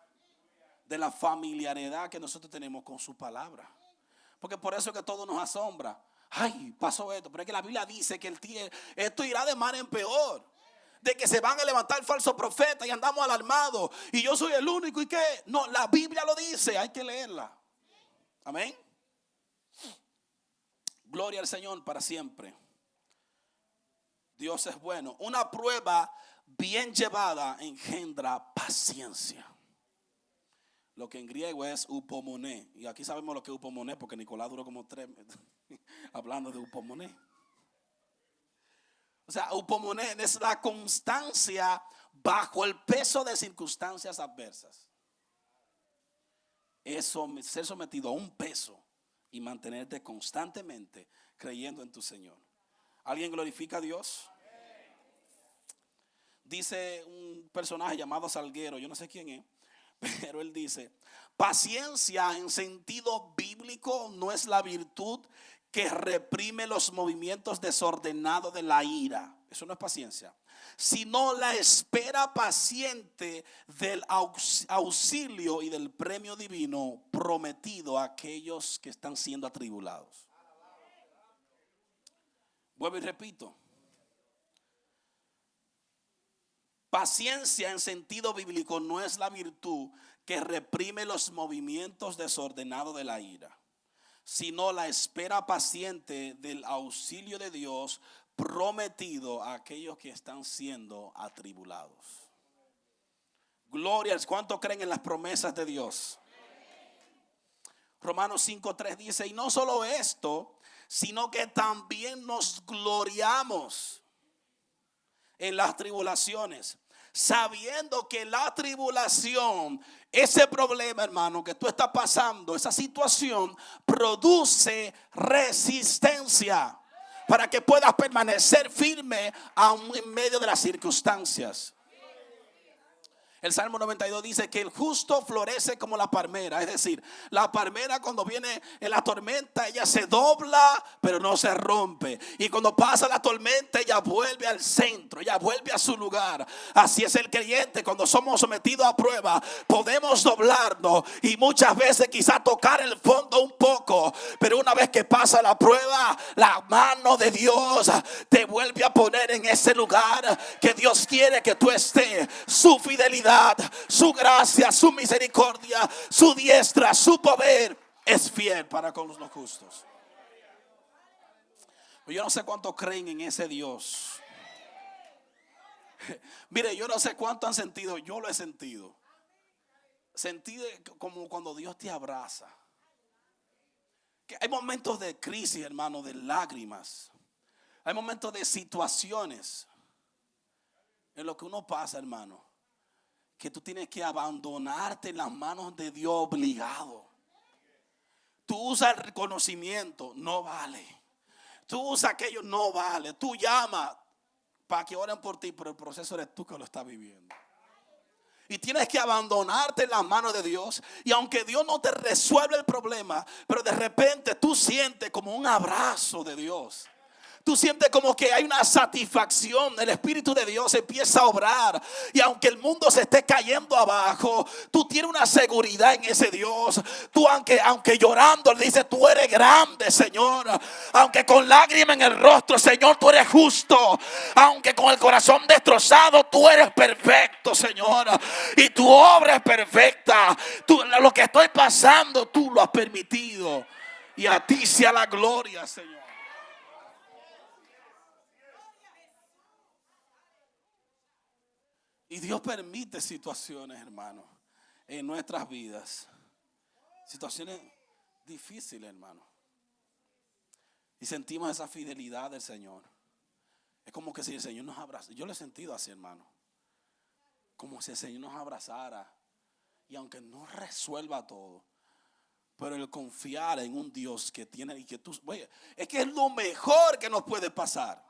De la familiaridad que nosotros tenemos con su palabra. Porque por eso es que todo nos asombra. Ay, pasó esto. Pero es que la Biblia dice que esto irá de mal en peor. De que se van a levantar falsos profetas y andamos alarmados. Y yo soy el único y que no, la Biblia lo dice, hay que leerla. Amén. Gloria al Señor para siempre. Dios es bueno. Una prueba bien llevada engendra paciencia. Lo que en griego es upomoné. Y aquí sabemos lo que es upomoné porque Nicolás duró como 3 hablando de upomoné. O sea, upomonen es la constancia bajo el peso de circunstancias adversas. Eso, ser sometido a un peso y mantenerte constantemente creyendo en tu Señor. ¿Alguien glorifica a Dios? Dice un personaje llamado Salguero, yo no sé quién es, pero él dice: paciencia en sentido bíblico no es la virtud que reprime los movimientos desordenados de la ira. Eso no es paciencia, sino la espera paciente del auxilio y del premio divino prometido a aquellos que están siendo atribulados. Vuelvo y repito. Paciencia en sentido bíblico no es la virtud que reprime los movimientos desordenados de la ira, sino la espera paciente del auxilio de Dios prometido a aquellos que están siendo atribulados. Glorias, ¿cuántos creen en las promesas de Dios? Romanos 5:3 dice: y no solo esto, sino que también nos gloriamos en las tribulaciones, sabiendo que la tribulación, ese problema, hermano, que tú estás pasando, esa situación, produce resistencia para que puedas permanecer firme aún en medio de las circunstancias. El Salmo 92 dice que el justo florece como la palmera. Es decir, la palmera, cuando viene en la tormenta, ella se dobla pero no se rompe. Y cuando pasa la tormenta, ella vuelve al centro, ella vuelve a su lugar. Así es el creyente. Cuando somos sometidos a prueba, podemos doblarnos y muchas veces quizás tocar el fondo un poco. Pero una vez que pasa la prueba, la mano de Dios te vuelve a poner en ese lugar que Dios quiere que tú estés. Su fidelidad, su gracia, su misericordia, su diestra, su poder es fiel para con los justos. Yo no sé cuántos creen en ese Dios. Mire, yo no sé cuánto han sentido. Yo lo he sentido. Sentí como cuando Dios te abraza. Que hay momentos de crisis, hermano, de lágrimas. Hay momentos de situaciones en lo que uno pasa, hermano, que tú tienes que abandonarte en las manos de Dios obligado. Tú usas el reconocimiento, no vale. Tú usas aquello, no vale. Tú llamas para que oren por ti, pero el proceso eres tú que lo estás viviendo. Y tienes que abandonarte en las manos de Dios. Y aunque Dios no te resuelve el problema, pero de repente tú sientes como un abrazo de Dios. Tú sientes como que hay una satisfacción. El Espíritu de Dios empieza a obrar. Y aunque el mundo se esté cayendo abajo, tú tienes una seguridad en ese Dios. Tú aunque llorando le dices: tú eres grande, Señor. Aunque con lágrimas en el rostro, Señor, tú eres justo. Aunque con el corazón destrozado, tú eres perfecto, Señor. Y tu obra es perfecta. Lo que estoy pasando, tú lo has permitido. Y a ti sea la gloria, Señor. Y Dios permite situaciones, hermano, en nuestras vidas. Situaciones difíciles, hermano. Y sentimos esa fidelidad del Señor. Es como que si el Señor nos abraza. Yo lo he sentido así, hermano. Como si el Señor nos abrazara. Y aunque no resuelva todo, pero el confiar en un Dios que tiene y que tú, oye, es que es lo mejor que nos puede pasar.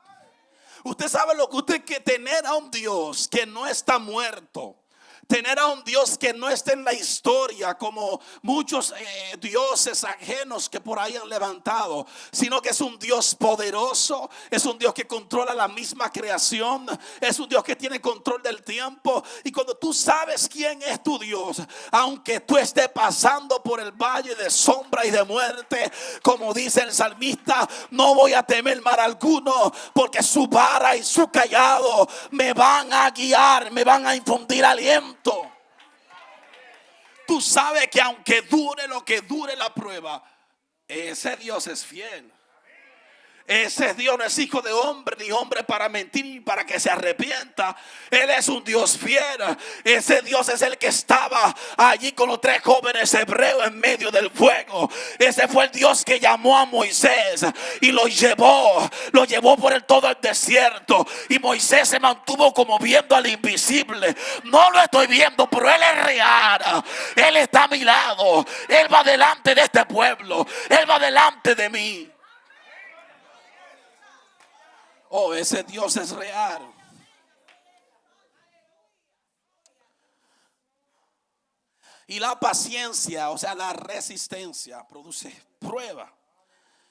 Usted sabe lo que usted hay que tener a un Dios que no está muerto. Tener a un Dios que no está en la historia como muchos dioses ajenos que por ahí han levantado, sino que es un Dios poderoso, es un Dios que controla la misma creación, es un Dios que tiene control del tiempo. Y cuando tú sabes quién es tu Dios, aunque tú estés pasando por el valle de sombra y de muerte, como dice el salmista: no voy a temer mal alguno, porque su vara y su cayado me van a guiar, me van a infundir aliento. Tú sabes que aunque dure lo que dure la prueba, ese Dios es fiel. Ese Dios no es hijo de hombre, ni hombre para mentir, ni para que se arrepienta. Él es un Dios fiel. Ese Dios es el que estaba allí con los 3 jóvenes hebreos en medio del fuego. Ese fue el Dios que llamó a Moisés y lo llevó por todo el desierto. Y Moisés se mantuvo como viendo al invisible. No lo estoy viendo, pero Él es real. Él está a mi lado. Él va delante de este pueblo. Él va delante de mí. Oh, ese Dios es real. Y la paciencia, o sea, la resistencia, produce prueba.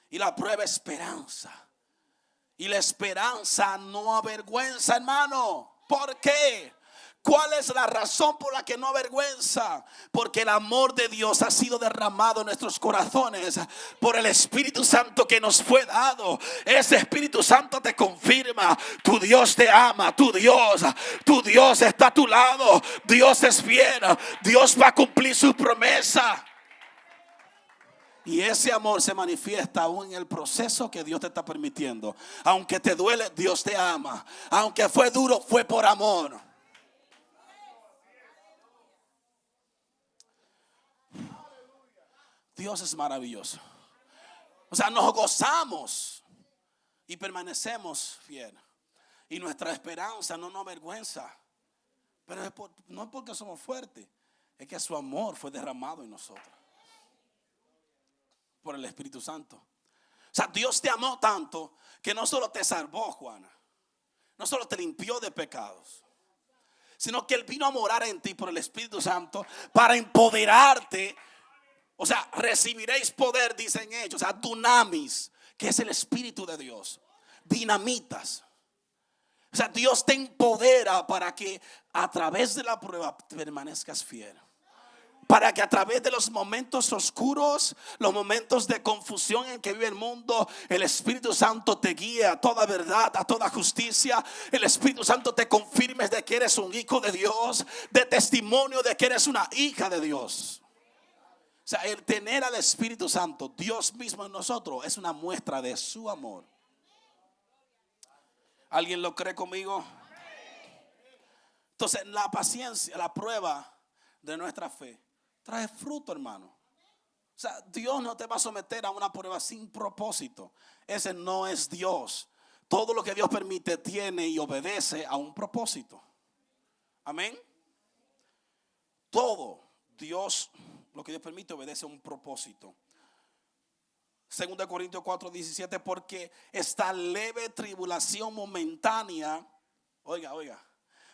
Y la prueba esperanza. Y la esperanza no avergüenza, hermano. ¿Por qué? ¿Cuál es la razón por la que no avergüenza? Porque el amor de Dios ha sido derramado en nuestros corazones por el Espíritu Santo que nos fue dado. Ese Espíritu Santo te confirma: tu Dios te ama, tu Dios está a tu lado, Dios es fiel, Dios va a cumplir su promesa. Y ese amor se manifiesta aún en el proceso que Dios te está permitiendo. Aunque te duele, Dios te ama. Aunque fue duro, fue por amor. Dios es maravilloso. O sea, nos gozamos y permanecemos fieles. Y nuestra esperanza no nos avergüenza. Pero no es porque somos fuertes, es que su amor fue derramado en nosotros por el Espíritu Santo. O sea, Dios te amó tanto que no solo te salvó, Juana, no solo te limpió de pecados, sino que Él vino a morar en ti por el Espíritu Santo para empoderarte. O sea, recibiréis poder, dicen ellos. O sea, dunamis, que es el Espíritu de Dios. Dinamitas. O sea, Dios te empodera para que a través de la prueba permanezcas fiel. Para que a través de los momentos oscuros, los momentos de confusión en que vive el mundo, el Espíritu Santo te guíe a toda verdad, a toda justicia. El Espíritu Santo te confirme de que eres un hijo de Dios, de testimonio de que eres una hija de Dios. O sea, el tener al Espíritu Santo, Dios mismo en nosotros, es una muestra de su amor. ¿Alguien lo cree conmigo? Entonces, la paciencia, la prueba de nuestra fe trae fruto, hermano. O sea, Dios no te va a someter a una prueba sin propósito. Ese no es Dios. Todo lo que Dios permite tiene y obedece a un propósito. Amén. Todo Dios, lo que Dios permite, obedece a un propósito. 2 Corintios 4:17, porque esta leve tribulación momentánea, oiga,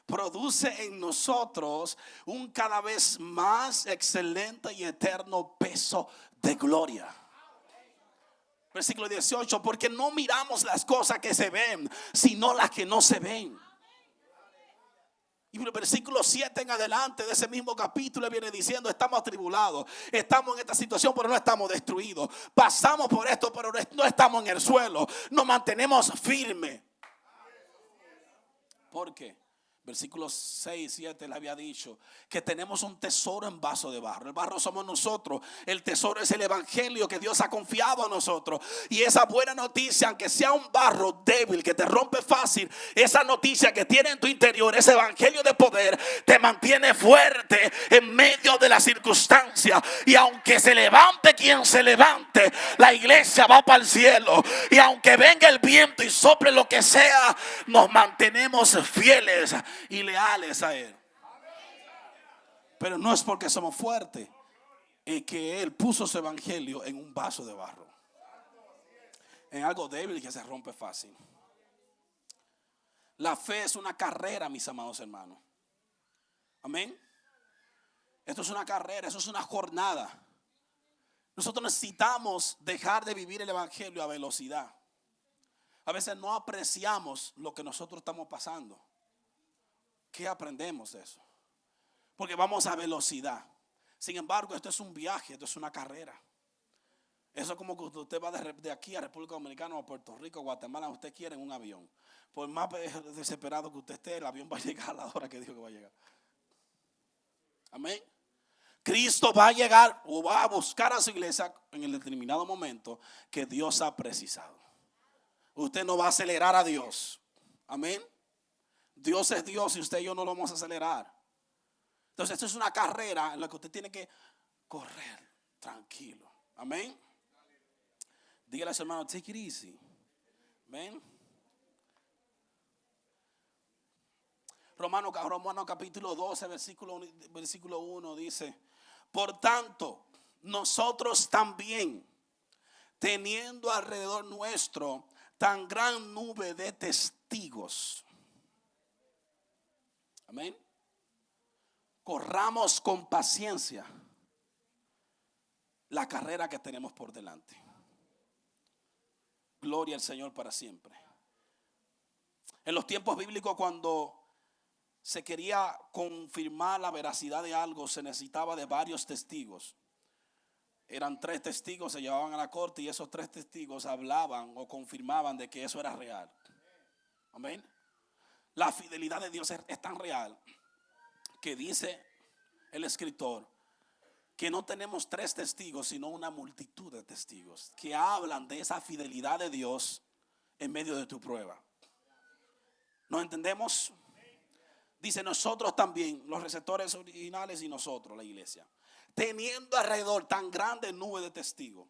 produce en nosotros un cada vez más excelente y eterno peso de gloria. Versículo 18, porque no miramos las cosas que se ven, sino las que no se ven. Y en el versículo 7 en adelante de ese mismo capítulo viene diciendo: estamos atribulados, estamos en esta situación, pero no estamos destruidos. Pasamos por esto, pero no estamos en el suelo. Nos mantenemos firmes. ¿Por qué? Versículos 6 y 7 le había dicho que tenemos un tesoro en vaso de barro. El barro somos nosotros. El tesoro es el evangelio que Dios ha confiado a nosotros. Y esa buena noticia, aunque sea un barro débil que te rompe fácil, esa noticia que tiene en tu interior, ese evangelio de poder, te mantiene fuerte en medio de la circunstancia. Y aunque se levante quien se levante, la iglesia va para el cielo. Y aunque venga el viento y sople lo que sea, nos mantenemos fieles y leales a Él. Pero no es porque somos fuertes, es que Él puso su evangelio en un vaso de barro, en algo débil que se rompe fácil. La fe es una carrera, mis amados hermanos. Amén. Esto es una carrera, eso es una jornada. Nosotros necesitamos dejar de vivir el evangelio a velocidad. A veces no apreciamos lo que nosotros estamos pasando. ¿Qué aprendemos de eso? Porque vamos a velocidad. Sin embargo, esto es un viaje, esto es una carrera. Eso es como que usted va de aquí a República Dominicana o a Puerto Rico, Guatemala, usted quiere en un avión. Por más desesperado que usted esté, el avión va a llegar a la hora que dijo que va a llegar. Amén. Cristo va a llegar o va a buscar a su iglesia en el determinado momento que Dios ha precisado. Usted no va a acelerar a Dios. Amén. Dios es Dios y usted y yo no lo vamos a acelerar. Entonces esto es una carrera en la que usted tiene que correr tranquilo. Amén. Dígale a su hermano, take it easy. Amén. Romanos capítulo 12, versículo 1 dice: por tanto, nosotros también, teniendo alrededor nuestro tan gran nube de testigos. Amén. Corramos con paciencia la carrera que tenemos por delante. Gloria al Señor para siempre. En los tiempos bíblicos, cuando se quería confirmar la veracidad de algo, se necesitaba de varios testigos. Eran 3 testigos, se llevaban a la corte y esos 3 testigos hablaban o confirmaban de que eso era real. Amén. La fidelidad de Dios es tan real que dice el escritor que no tenemos 3 testigos, sino una multitud de testigos que hablan de esa fidelidad de Dios en medio de tu prueba. ¿Nos entendemos? Dice nosotros también, los receptores originales y nosotros, la iglesia, teniendo alrededor tan grande nube de testigos.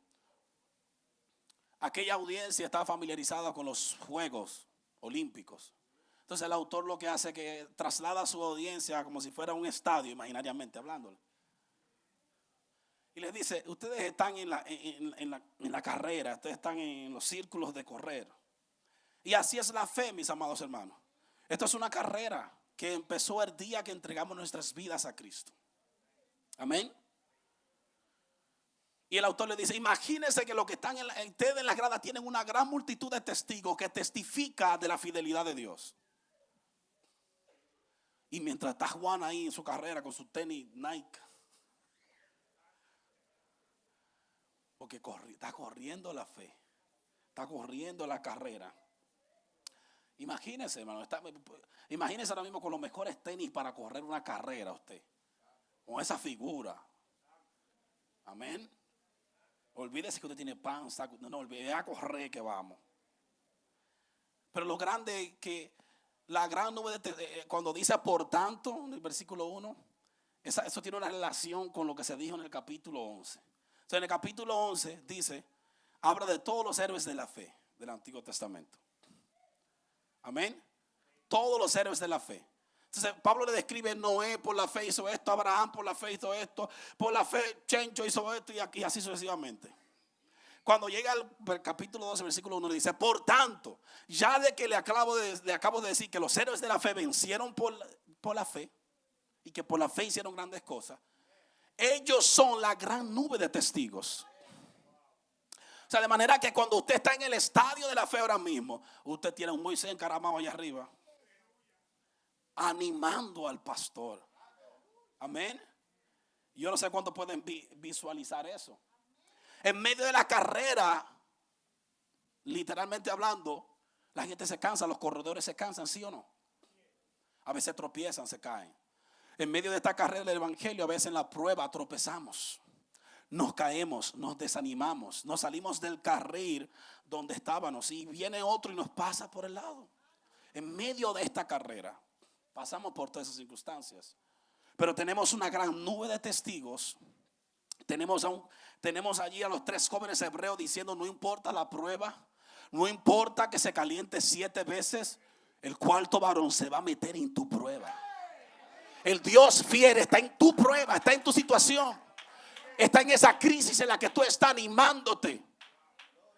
Aquella audiencia estaba familiarizada con los Juegos Olímpicos. Entonces el autor lo que hace es que traslada a su audiencia como si fuera un estadio, imaginariamente hablándole. Y les dice, ustedes están en la carrera, ustedes están en los círculos de correr. Y así es la fe, mis amados hermanos. Esto es una carrera que empezó el día que entregamos nuestras vidas a Cristo. Amén. Y el autor le dice, imagínense que los que están ustedes en las gradas tienen una gran multitud de testigos que testifica de la fidelidad de Dios. Y mientras está Juan ahí en su carrera con su tenis Nike, porque está corriendo la fe, está corriendo la carrera. Imagínese, hermano, imagínese ahora mismo con los mejores tenis para correr una carrera usted, con esa figura. Amén. Olvídese que usted tiene panza, no olvide a correr que vamos. Pero lo grande es que la gran nube cuando dice por tanto, en el versículo 1, eso tiene una relación con lo que se dijo en el capítulo 11. O sea, en el capítulo 11 dice, habla de todos los héroes de la fe del Antiguo Testamento. Amén. Todos los héroes de la fe. Entonces Pablo le describe Noé por la fe hizo esto, Abraham por la fe hizo esto, por la fe Chencho hizo esto y así sucesivamente. Cuando llega al capítulo 12, versículo 1, le dice, por tanto, ya de que le acabo de decir que los héroes de la fe vencieron por la fe y que por la fe hicieron grandes cosas, ellos son la gran nube de testigos. O sea, de manera que cuando usted está en el estadio de la fe ahora mismo, usted tiene un Moisés encaramado allá arriba, animando al pastor. Amén. Yo no sé cuántos pueden visualizar eso. En medio de la carrera, literalmente hablando, la gente se cansa, los corredores se cansan, ¿sí o no? A veces tropiezan, se caen. En medio de esta carrera del evangelio, a veces en la prueba tropezamos, nos caemos, nos desanimamos, nos salimos del carril donde estábamos y viene otro y nos pasa por el lado. En medio de esta carrera pasamos por todas esas circunstancias, pero tenemos una gran nube de testigos. Tenemos allí a los 3 jóvenes hebreos diciendo, no importa la prueba, no importa que se caliente 7 veces, el cuarto varón se va a meter en tu prueba. El Dios fiel está en tu prueba, está en tu situación, está en esa crisis en la que tú estás animándote.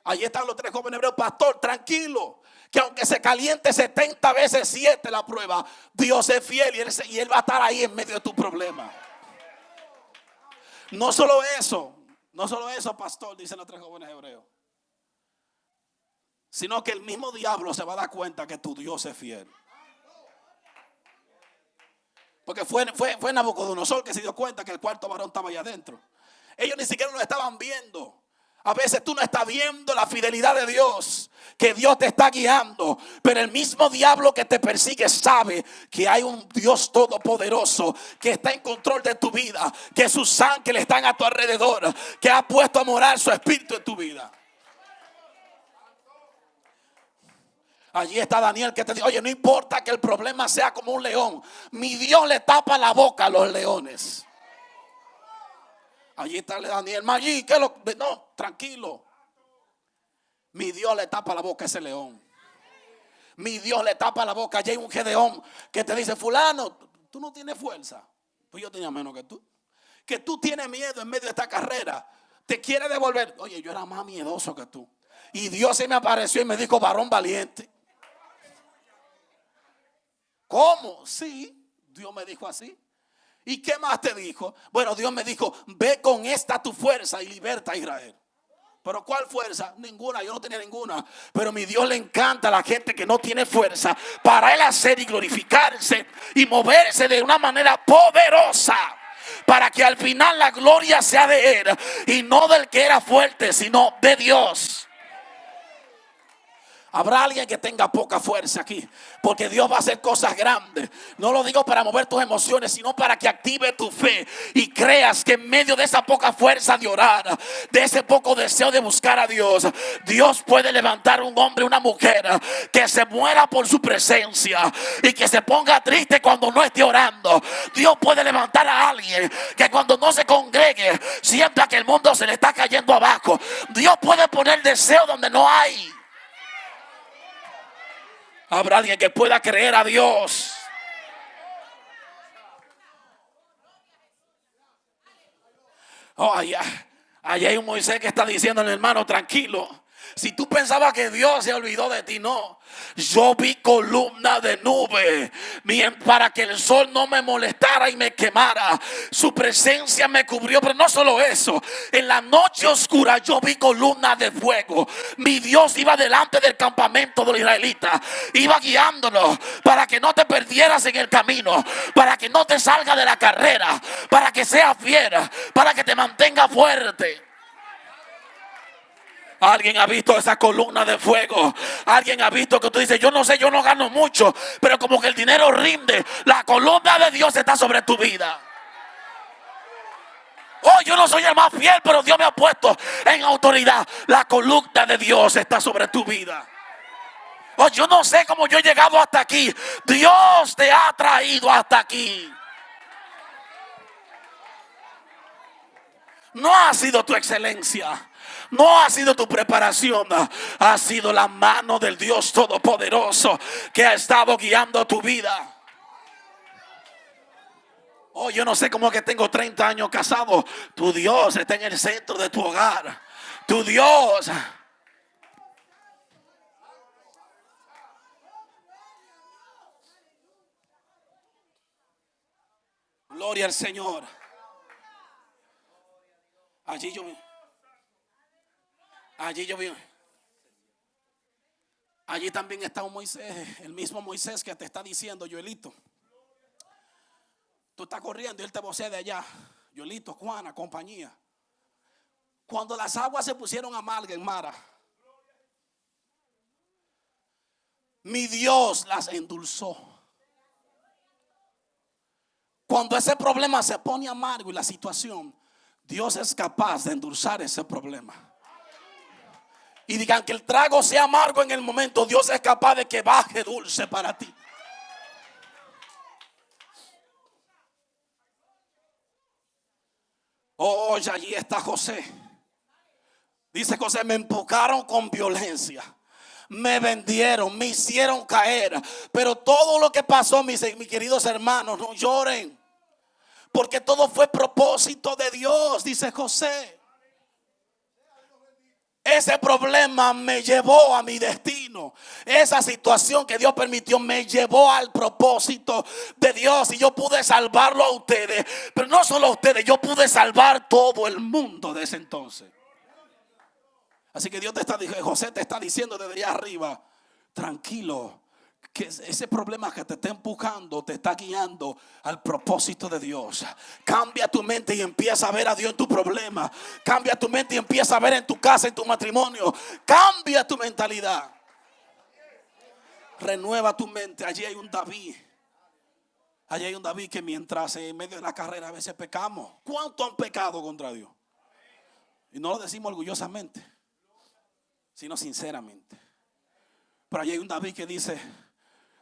Allí están los 3 jóvenes hebreos, pastor, tranquilo, que aunque se caliente 70 veces 7 la prueba, Dios es fiel y él va a estar ahí en medio de tu problema. No solo eso, pastor, dicen los 3 jóvenes hebreos, sino que el mismo diablo se va a dar cuenta que tu Dios es fiel. Porque fue Nabucodonosor que se dio cuenta que el cuarto varón estaba allá adentro. Ellos ni siquiera lo estaban viendo. A veces tú no estás viendo la fidelidad de Dios, que Dios te está guiando, pero el mismo diablo que te persigue sabe que hay un Dios todopoderoso que está en control de tu vida, que sus ángeles están a tu alrededor, que ha puesto a morar su espíritu en tu vida. Allí está Daniel que te dice, oye, no importa que el problema sea como un león, mi Dios le tapa la boca a los leones. Allí está Daniel, allí, no, tranquilo. Mi Dios le tapa la boca a ese león. Mi Dios le tapa la boca. Allí hay un Gedeón que te dice, fulano, tú no tienes fuerza. Pues yo tenía menos que tú. Que tú tienes miedo en medio de esta carrera. Te quiere devolver. Oye, yo era más miedoso que tú. Y Dios se me apareció y me dijo, varón valiente. ¿Cómo? Sí, Dios me dijo así. ¿Y qué más te dijo? Bueno, Dios me dijo, ve con esta tu fuerza y liberta a Israel. ¿Pero cuál fuerza? Ninguna, yo no tenía ninguna. Pero a mi Dios le encanta a la gente que no tiene fuerza para Él hacer y glorificarse y moverse de una manera poderosa, para que al final la gloria sea de Él y no del que era fuerte, sino de Dios. Habrá alguien que tenga poca fuerza aquí, porque Dios va a hacer cosas grandes. No lo digo para mover tus emociones, sino para que active tu fe y creas que en medio de esa poca fuerza de orar, de ese poco deseo de buscar a Dios, Dios puede levantar un hombre, una mujer que se muera por su presencia y que se ponga triste cuando no esté orando. Dios puede levantar a alguien que cuando no se congregue sienta que el mundo se le está cayendo abajo. Dios puede poner deseo donde no hay. Habrá alguien que pueda creer a Dios. Oh, allá hay un Moisés que está diciendo al hermano, tranquilo. Si tú pensabas que Dios se olvidó de ti, no. Yo vi columna de nube para que el sol no me molestara y me quemara. Su presencia me cubrió. Pero no solo eso, en la noche oscura yo vi columna de fuego. Mi Dios iba delante del campamento de los israelitas, iba guiándolos para que no te perdieras en el camino, para que no te salga de la carrera, para que seas fiera, para que te mantenga fuerte. Alguien ha visto esa columna de fuego. Alguien ha visto que tú dices, yo no sé, yo no gano mucho, pero como que el dinero rinde. La columna de Dios está sobre tu vida. Oh, yo no soy el más fiel, pero Dios me ha puesto en autoridad. La columna de Dios está sobre tu vida. Oh, yo no sé cómo yo he llegado hasta aquí. Dios te ha traído hasta aquí. No ha sido tu excelencia, no ha sido tu preparación, ha sido la mano del Dios Todopoderoso que ha estado guiando tu vida. Oh, yo no sé cómo que tengo 30 años casado. Tu Dios está en el centro de tu hogar. Tu Dios. Gloria al Señor. Allí yo vi. Allí también está un Moisés, el mismo Moisés que te está diciendo, Joelito, tú estás corriendo y él te vocea de allá. Joelito, Juana, compañía. Cuando las aguas se pusieron amargas en Mara, mi Dios las endulzó. Cuando ese problema se pone amargo y la situación, Dios es capaz de endulzar ese problema. Y digan que el trago sea amargo en el momento, Dios es capaz de que baje dulce para ti. Oh, allí está José. Dice José, me empujaron con violencia, me vendieron, me hicieron caer. Pero todo lo que pasó, mis queridos hermanos, no lloren, porque todo fue propósito de Dios, dice José. Ese problema me llevó a mi destino. Esa situación que Dios permitió me llevó al propósito de Dios. Y yo pude salvarlo a ustedes. Pero no solo a ustedes, yo pude salvar todo el mundo de ese entonces. Así que Dios te está diciendo, José te está diciendo desde allá arriba, tranquilo, que ese problema que te está empujando te está guiando al propósito de Dios. Cambia tu mente y empieza a ver a Dios en tu problema. Cambia tu mente y empieza a ver en tu casa, en tu matrimonio. Cambia tu mentalidad. Renueva tu mente. Allí hay un David. Allí hay un David que mientras en medio de la carrera a veces pecamos. ¿Cuánto han pecado contra Dios? Y no lo decimos orgullosamente, sino sinceramente. Pero allí hay un David que dice,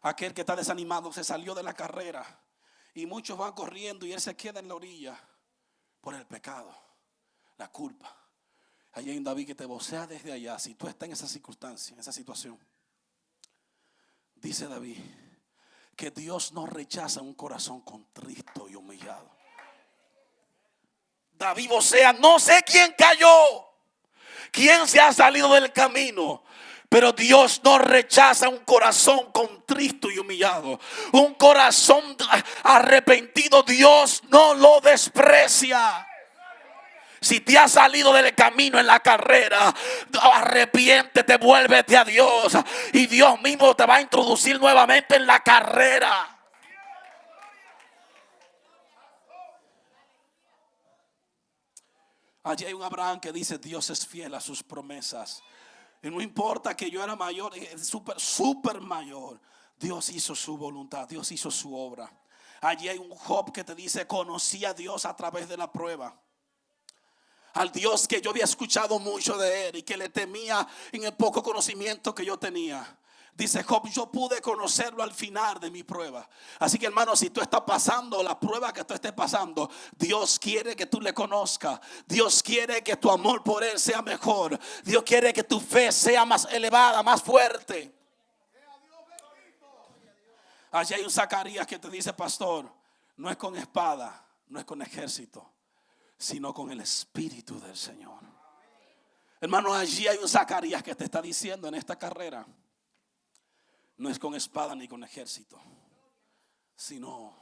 aquel que está desanimado se salió de la carrera. Y muchos van corriendo y él se queda en la orilla por el pecado, la culpa. Allí hay un David que te vocea desde allá. Si tú estás en esa circunstancia, en esa situación, dice David que Dios no rechaza un corazón contrito y humillado. David vocea, no sé quién cayó, quién se ha salido del camino, pero Dios no rechaza un corazón contrito y humillado. Un corazón arrepentido, Dios no lo desprecia. Si te has salido del camino en la carrera, arrepiéntete, vuélvete a Dios. Y Dios mismo te va a introducir nuevamente en la carrera. Allí hay un Abraham que dice, Dios es fiel a sus promesas. Y no importa que yo era mayor, súper mayor. Dios hizo su voluntad, Dios hizo su obra. Allí hay un Job que te dice, conocí a Dios a través de la prueba. Al Dios que yo había escuchado mucho de él y que le temía en el poco conocimiento que yo tenía. Dice Job, yo pude conocerlo al final de mi prueba. Así que hermano, si tú estás pasando la prueba que tú estés pasando, Dios quiere que tú le conozcas. Dios quiere que tu amor por él sea mejor. Dios quiere que tu fe sea más elevada, más fuerte. Allí hay un Zacarías que te dice, pastor, no es con espada, no es con ejército, sino con el Espíritu del Señor. Hermano, allí hay un Zacarías que te está diciendo en esta carrera, no es con espada ni con ejército, sino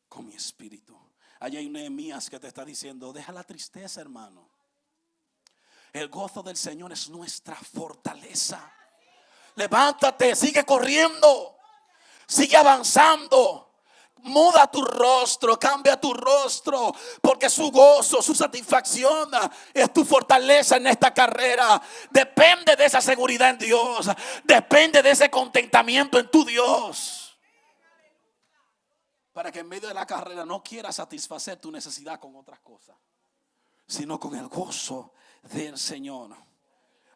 con mi espíritu. Allí hay un Nehemías que te está diciendo, deja la tristeza, hermano. El gozo del Señor es nuestra fortaleza. Levántate, sigue corriendo, sigue avanzando. Muda tu rostro, cambia tu rostro, porque su gozo, su satisfacción es tu fortaleza en esta carrera. Depende de esa seguridad en Dios, depende de ese contentamiento en tu Dios, para que en medio de la carrera no quieras satisfacer tu necesidad con otras cosas, sino con el gozo del Señor.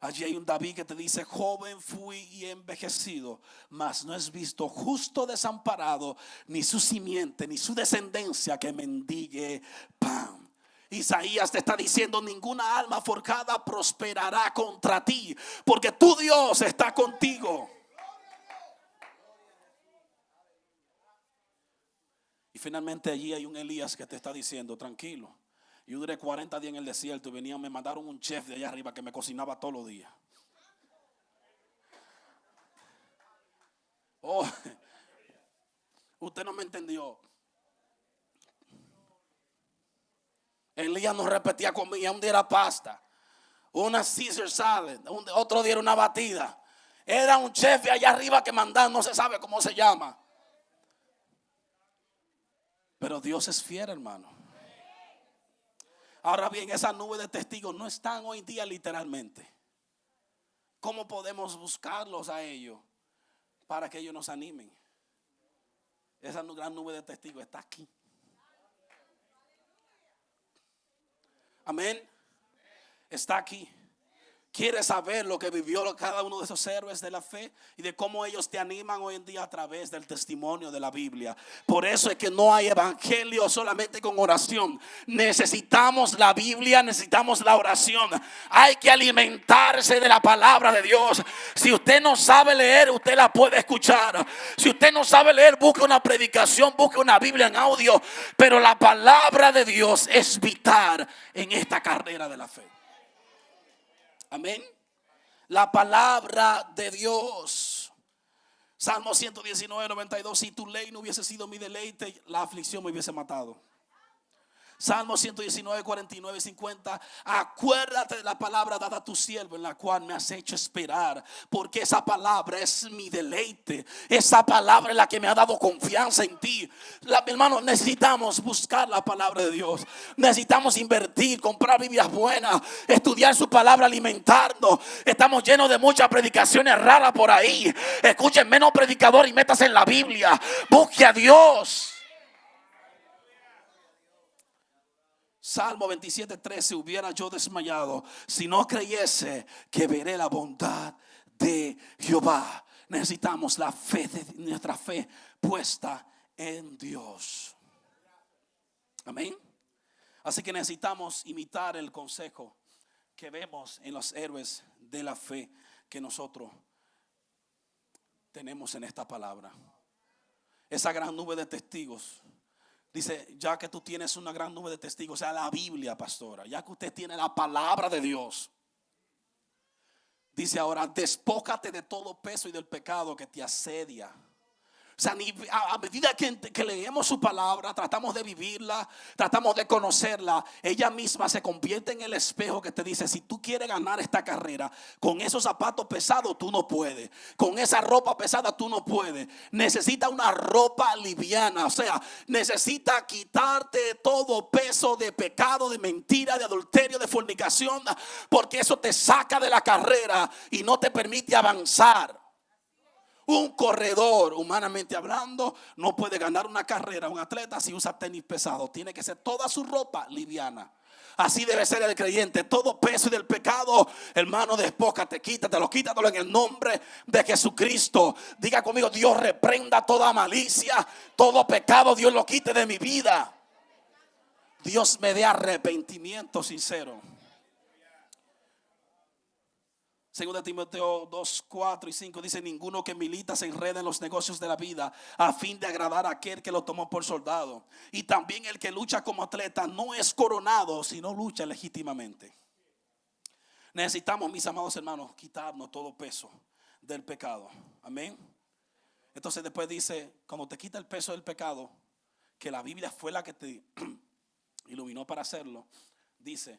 Allí hay un David que te dice, joven fui y envejecido, mas no es visto justo desamparado, ni su simiente, ni su descendencia que mendigue pan. Isaías te está diciendo, ninguna alma forjada prosperará contra ti, porque tu Dios está contigo. Y finalmente allí hay un Elías que te está diciendo, tranquilo. Yo duré 40 días en el desierto y me mandaron un chef de allá arriba que me cocinaba todos los días. Oh, usted no me entendió. Elías no repetía comida, un día era pasta, una Caesar salad, otro día era una batida. Era un chef de allá arriba que mandaba, no se sabe cómo se llama. Pero Dios es fiel, hermano. Ahora bien, esas nubes de testigos no están hoy en día literalmente. ¿Cómo podemos buscarlos a ellos para que ellos nos animen? Esa gran nube de testigos está aquí. Amén. Está aquí. ¿Quieres saber lo que vivió cada uno de esos héroes de la fe y de cómo ellos te animan hoy en día a través del testimonio de la Biblia? Por eso es que no hay evangelio solamente con oración. Necesitamos la Biblia, necesitamos la oración. Hay que alimentarse de la palabra de Dios. Si usted no sabe leer, usted la puede escuchar. Si usted no sabe leer, busque una predicación, busque una Biblia en audio. Pero la palabra de Dios es vital en esta carrera de la fe. Amén. La palabra de Dios. Salmo 119, 92. Si tu ley no hubiese sido mi deleite, la aflicción me hubiese matado. Salmo 119, 49, 50. Acuérdate de la palabra dada a tu siervo, en la cual me has hecho esperar, porque esa palabra es mi deleite. Esa palabra es la que me ha dado confianza en ti. Hermano, necesitamos buscar la palabra de Dios. Necesitamos invertir, comprar Biblias buenas, estudiar su palabra, alimentarnos. Estamos llenos de muchas predicaciones raras por ahí. Escuchen, menos predicador y métase en la Biblia. Busque a Dios. Salmo 27, 13. Hubiera yo desmayado si no creyese que veré la bondad de Jehová. Necesitamos la fe, nuestra fe puesta en Dios. Amén. Así que necesitamos imitar el consejo que vemos en los héroes de la fe que nosotros tenemos en esta palabra. Esa gran nube de testigos. Dice, ya que tú tienes una gran nube de testigos, o sea, la Biblia, pastora, ya que usted tiene la palabra de Dios, dice ahora, despójate de todo peso y del pecado que te asedia. O sea, a medida que leemos su palabra, tratamos de vivirla, tratamos de conocerla, ella misma se convierte en el espejo que te dice, si tú quieres ganar esta carrera, con esos zapatos pesados tú no puedes, con esa ropa pesada tú no puedes. Necesita una ropa liviana, o sea, necesita quitarte todo peso de pecado, de mentira, de adulterio, de fornicación, porque eso te saca de la carrera y no te permite avanzar. Un corredor, humanamente hablando, no puede ganar una carrera. Un atleta si usa tenis pesado, tiene que ser toda su ropa liviana. Así debe ser el creyente. Todo peso del pecado, hermano, despójate, quítatelo en el nombre de Jesucristo. Diga conmigo, Dios reprenda toda malicia, todo pecado, Dios lo quite de mi vida. Dios me dé arrepentimiento sincero. Segunda Timoteo 2, 4 y 5 dice, ninguno que milita se enreda en los negocios de la vida a fin de agradar a aquel que lo tomó por soldado. Y también el que lucha como atleta no es coronado, sino lucha legítimamente. Necesitamos, mis amados hermanos, quitarnos todo peso del pecado. Amén. Entonces después dice, cuando te quita el peso del pecado, que la Biblia fue la que te iluminó para hacerlo, dice,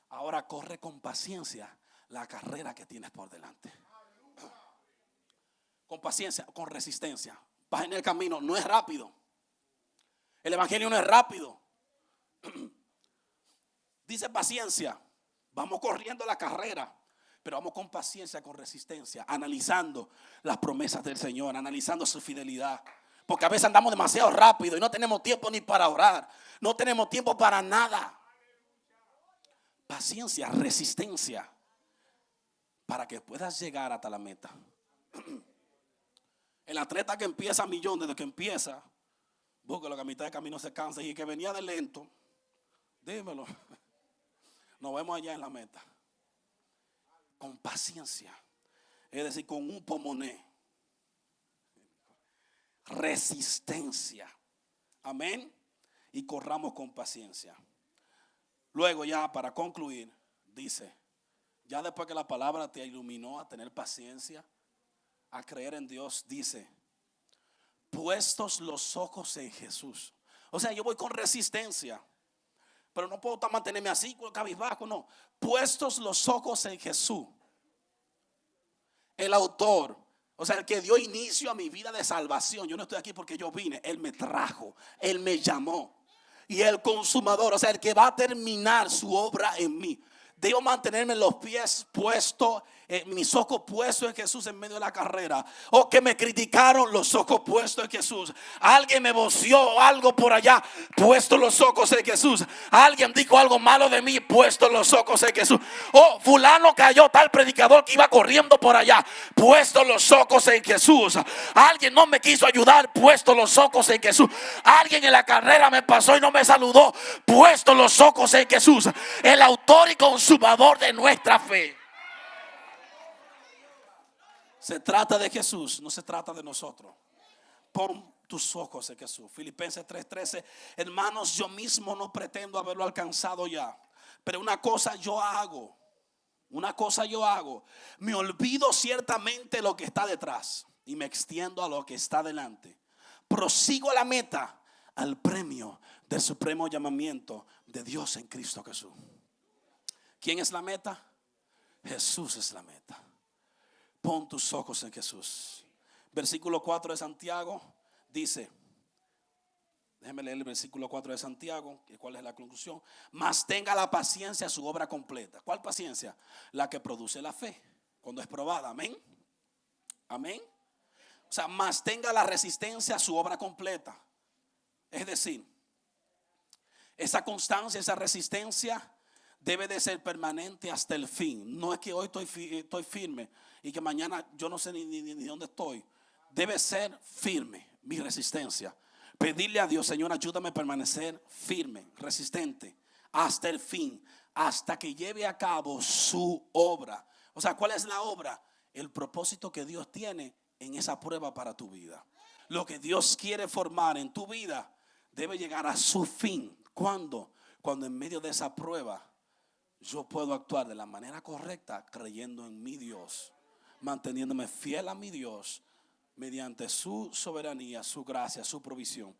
ahora corre con paciencia la carrera que tienes por delante. Con paciencia, con resistencia. Vas en el camino, no es rápido. El evangelio no es rápido. Dice paciencia. Vamos corriendo la carrera, pero vamos con paciencia, con resistencia, analizando las promesas del Señor, analizando su fidelidad. Porque a veces andamos demasiado rápido y no tenemos tiempo ni para orar. No tenemos tiempo para nada. Paciencia, resistencia, para que puedas llegar hasta la meta. El atleta que empieza a millón, desde que empieza, búsquelo, que a mitad de camino se cansa. Y el que venía de lento, dímelo, nos vemos allá en la meta. Con paciencia, es decir, con un pomoné. Resistencia. Amén. Y corramos con paciencia. Luego ya para concluir, dice, ya después que la palabra te iluminó a tener paciencia, a creer en Dios, dice, puestos los ojos en Jesús. O sea, yo voy con resistencia, pero no puedo mantenerme así, cabizbajo, no. Puestos los ojos en Jesús, el autor, o sea, el que dio inicio a mi vida de salvación. Yo no estoy aquí porque yo vine, Él me trajo, Él me llamó. Y el consumador, o sea, el que va a terminar su obra en mí. Debo mantenerme los pies puestos, mis ojos puestos en Jesús en medio de la carrera. O que me criticaron, los ojos puestos en Jesús. Alguien me voció algo por allá, puesto los ojos en Jesús. Alguien dijo algo malo de mí, puesto los ojos en Jesús. Oh, fulano cayó, tal predicador que iba corriendo por allá, puesto los ojos en Jesús. Alguien no me quiso ayudar, puesto los ojos en Jesús. Alguien en la carrera me pasó y no me saludó, puesto los ojos en Jesús, el autor y consumador de nuestra fe. Se trata de Jesús, no se trata de nosotros. Pon tus ojos en Jesús. Filipenses 3:13. Hermanos, yo mismo no pretendo haberlo alcanzado ya, pero una cosa yo hago. Me olvido ciertamente lo que está detrás y me extiendo a lo que está delante. Prosigo a la meta, al premio del supremo llamamiento de Dios en Cristo Jesús. ¿Quién es la meta? Jesús es la meta. Pon tus ojos en Jesús. Versículo 4 de Santiago dice, déjeme leer el versículo 4 de Santiago, ¿cuál es la conclusión? Mas tenga la paciencia su obra completa. ¿Cuál paciencia? La que produce la fe cuando es probada. Amén. Amén. O sea, más tenga la resistencia su obra completa. Es decir, esa constancia, esa resistencia debe de ser permanente hasta el fin. No es que hoy estoy firme y que mañana yo no sé ni dónde estoy. Debe ser firme mi resistencia. Pedirle a Dios, Señor, ayúdame a permanecer firme, resistente, hasta el fin, hasta que lleve a cabo su obra. O sea, ¿cuál es la obra? El propósito que Dios tiene en esa prueba para tu vida. Lo que Dios quiere formar en tu vida debe llegar a su fin. ¿Cuándo? Cuando en medio de esa prueba yo puedo actuar de la manera correcta, creyendo en mi Dios, manteniéndome fiel a mi Dios mediante su soberanía, su gracia, su provisión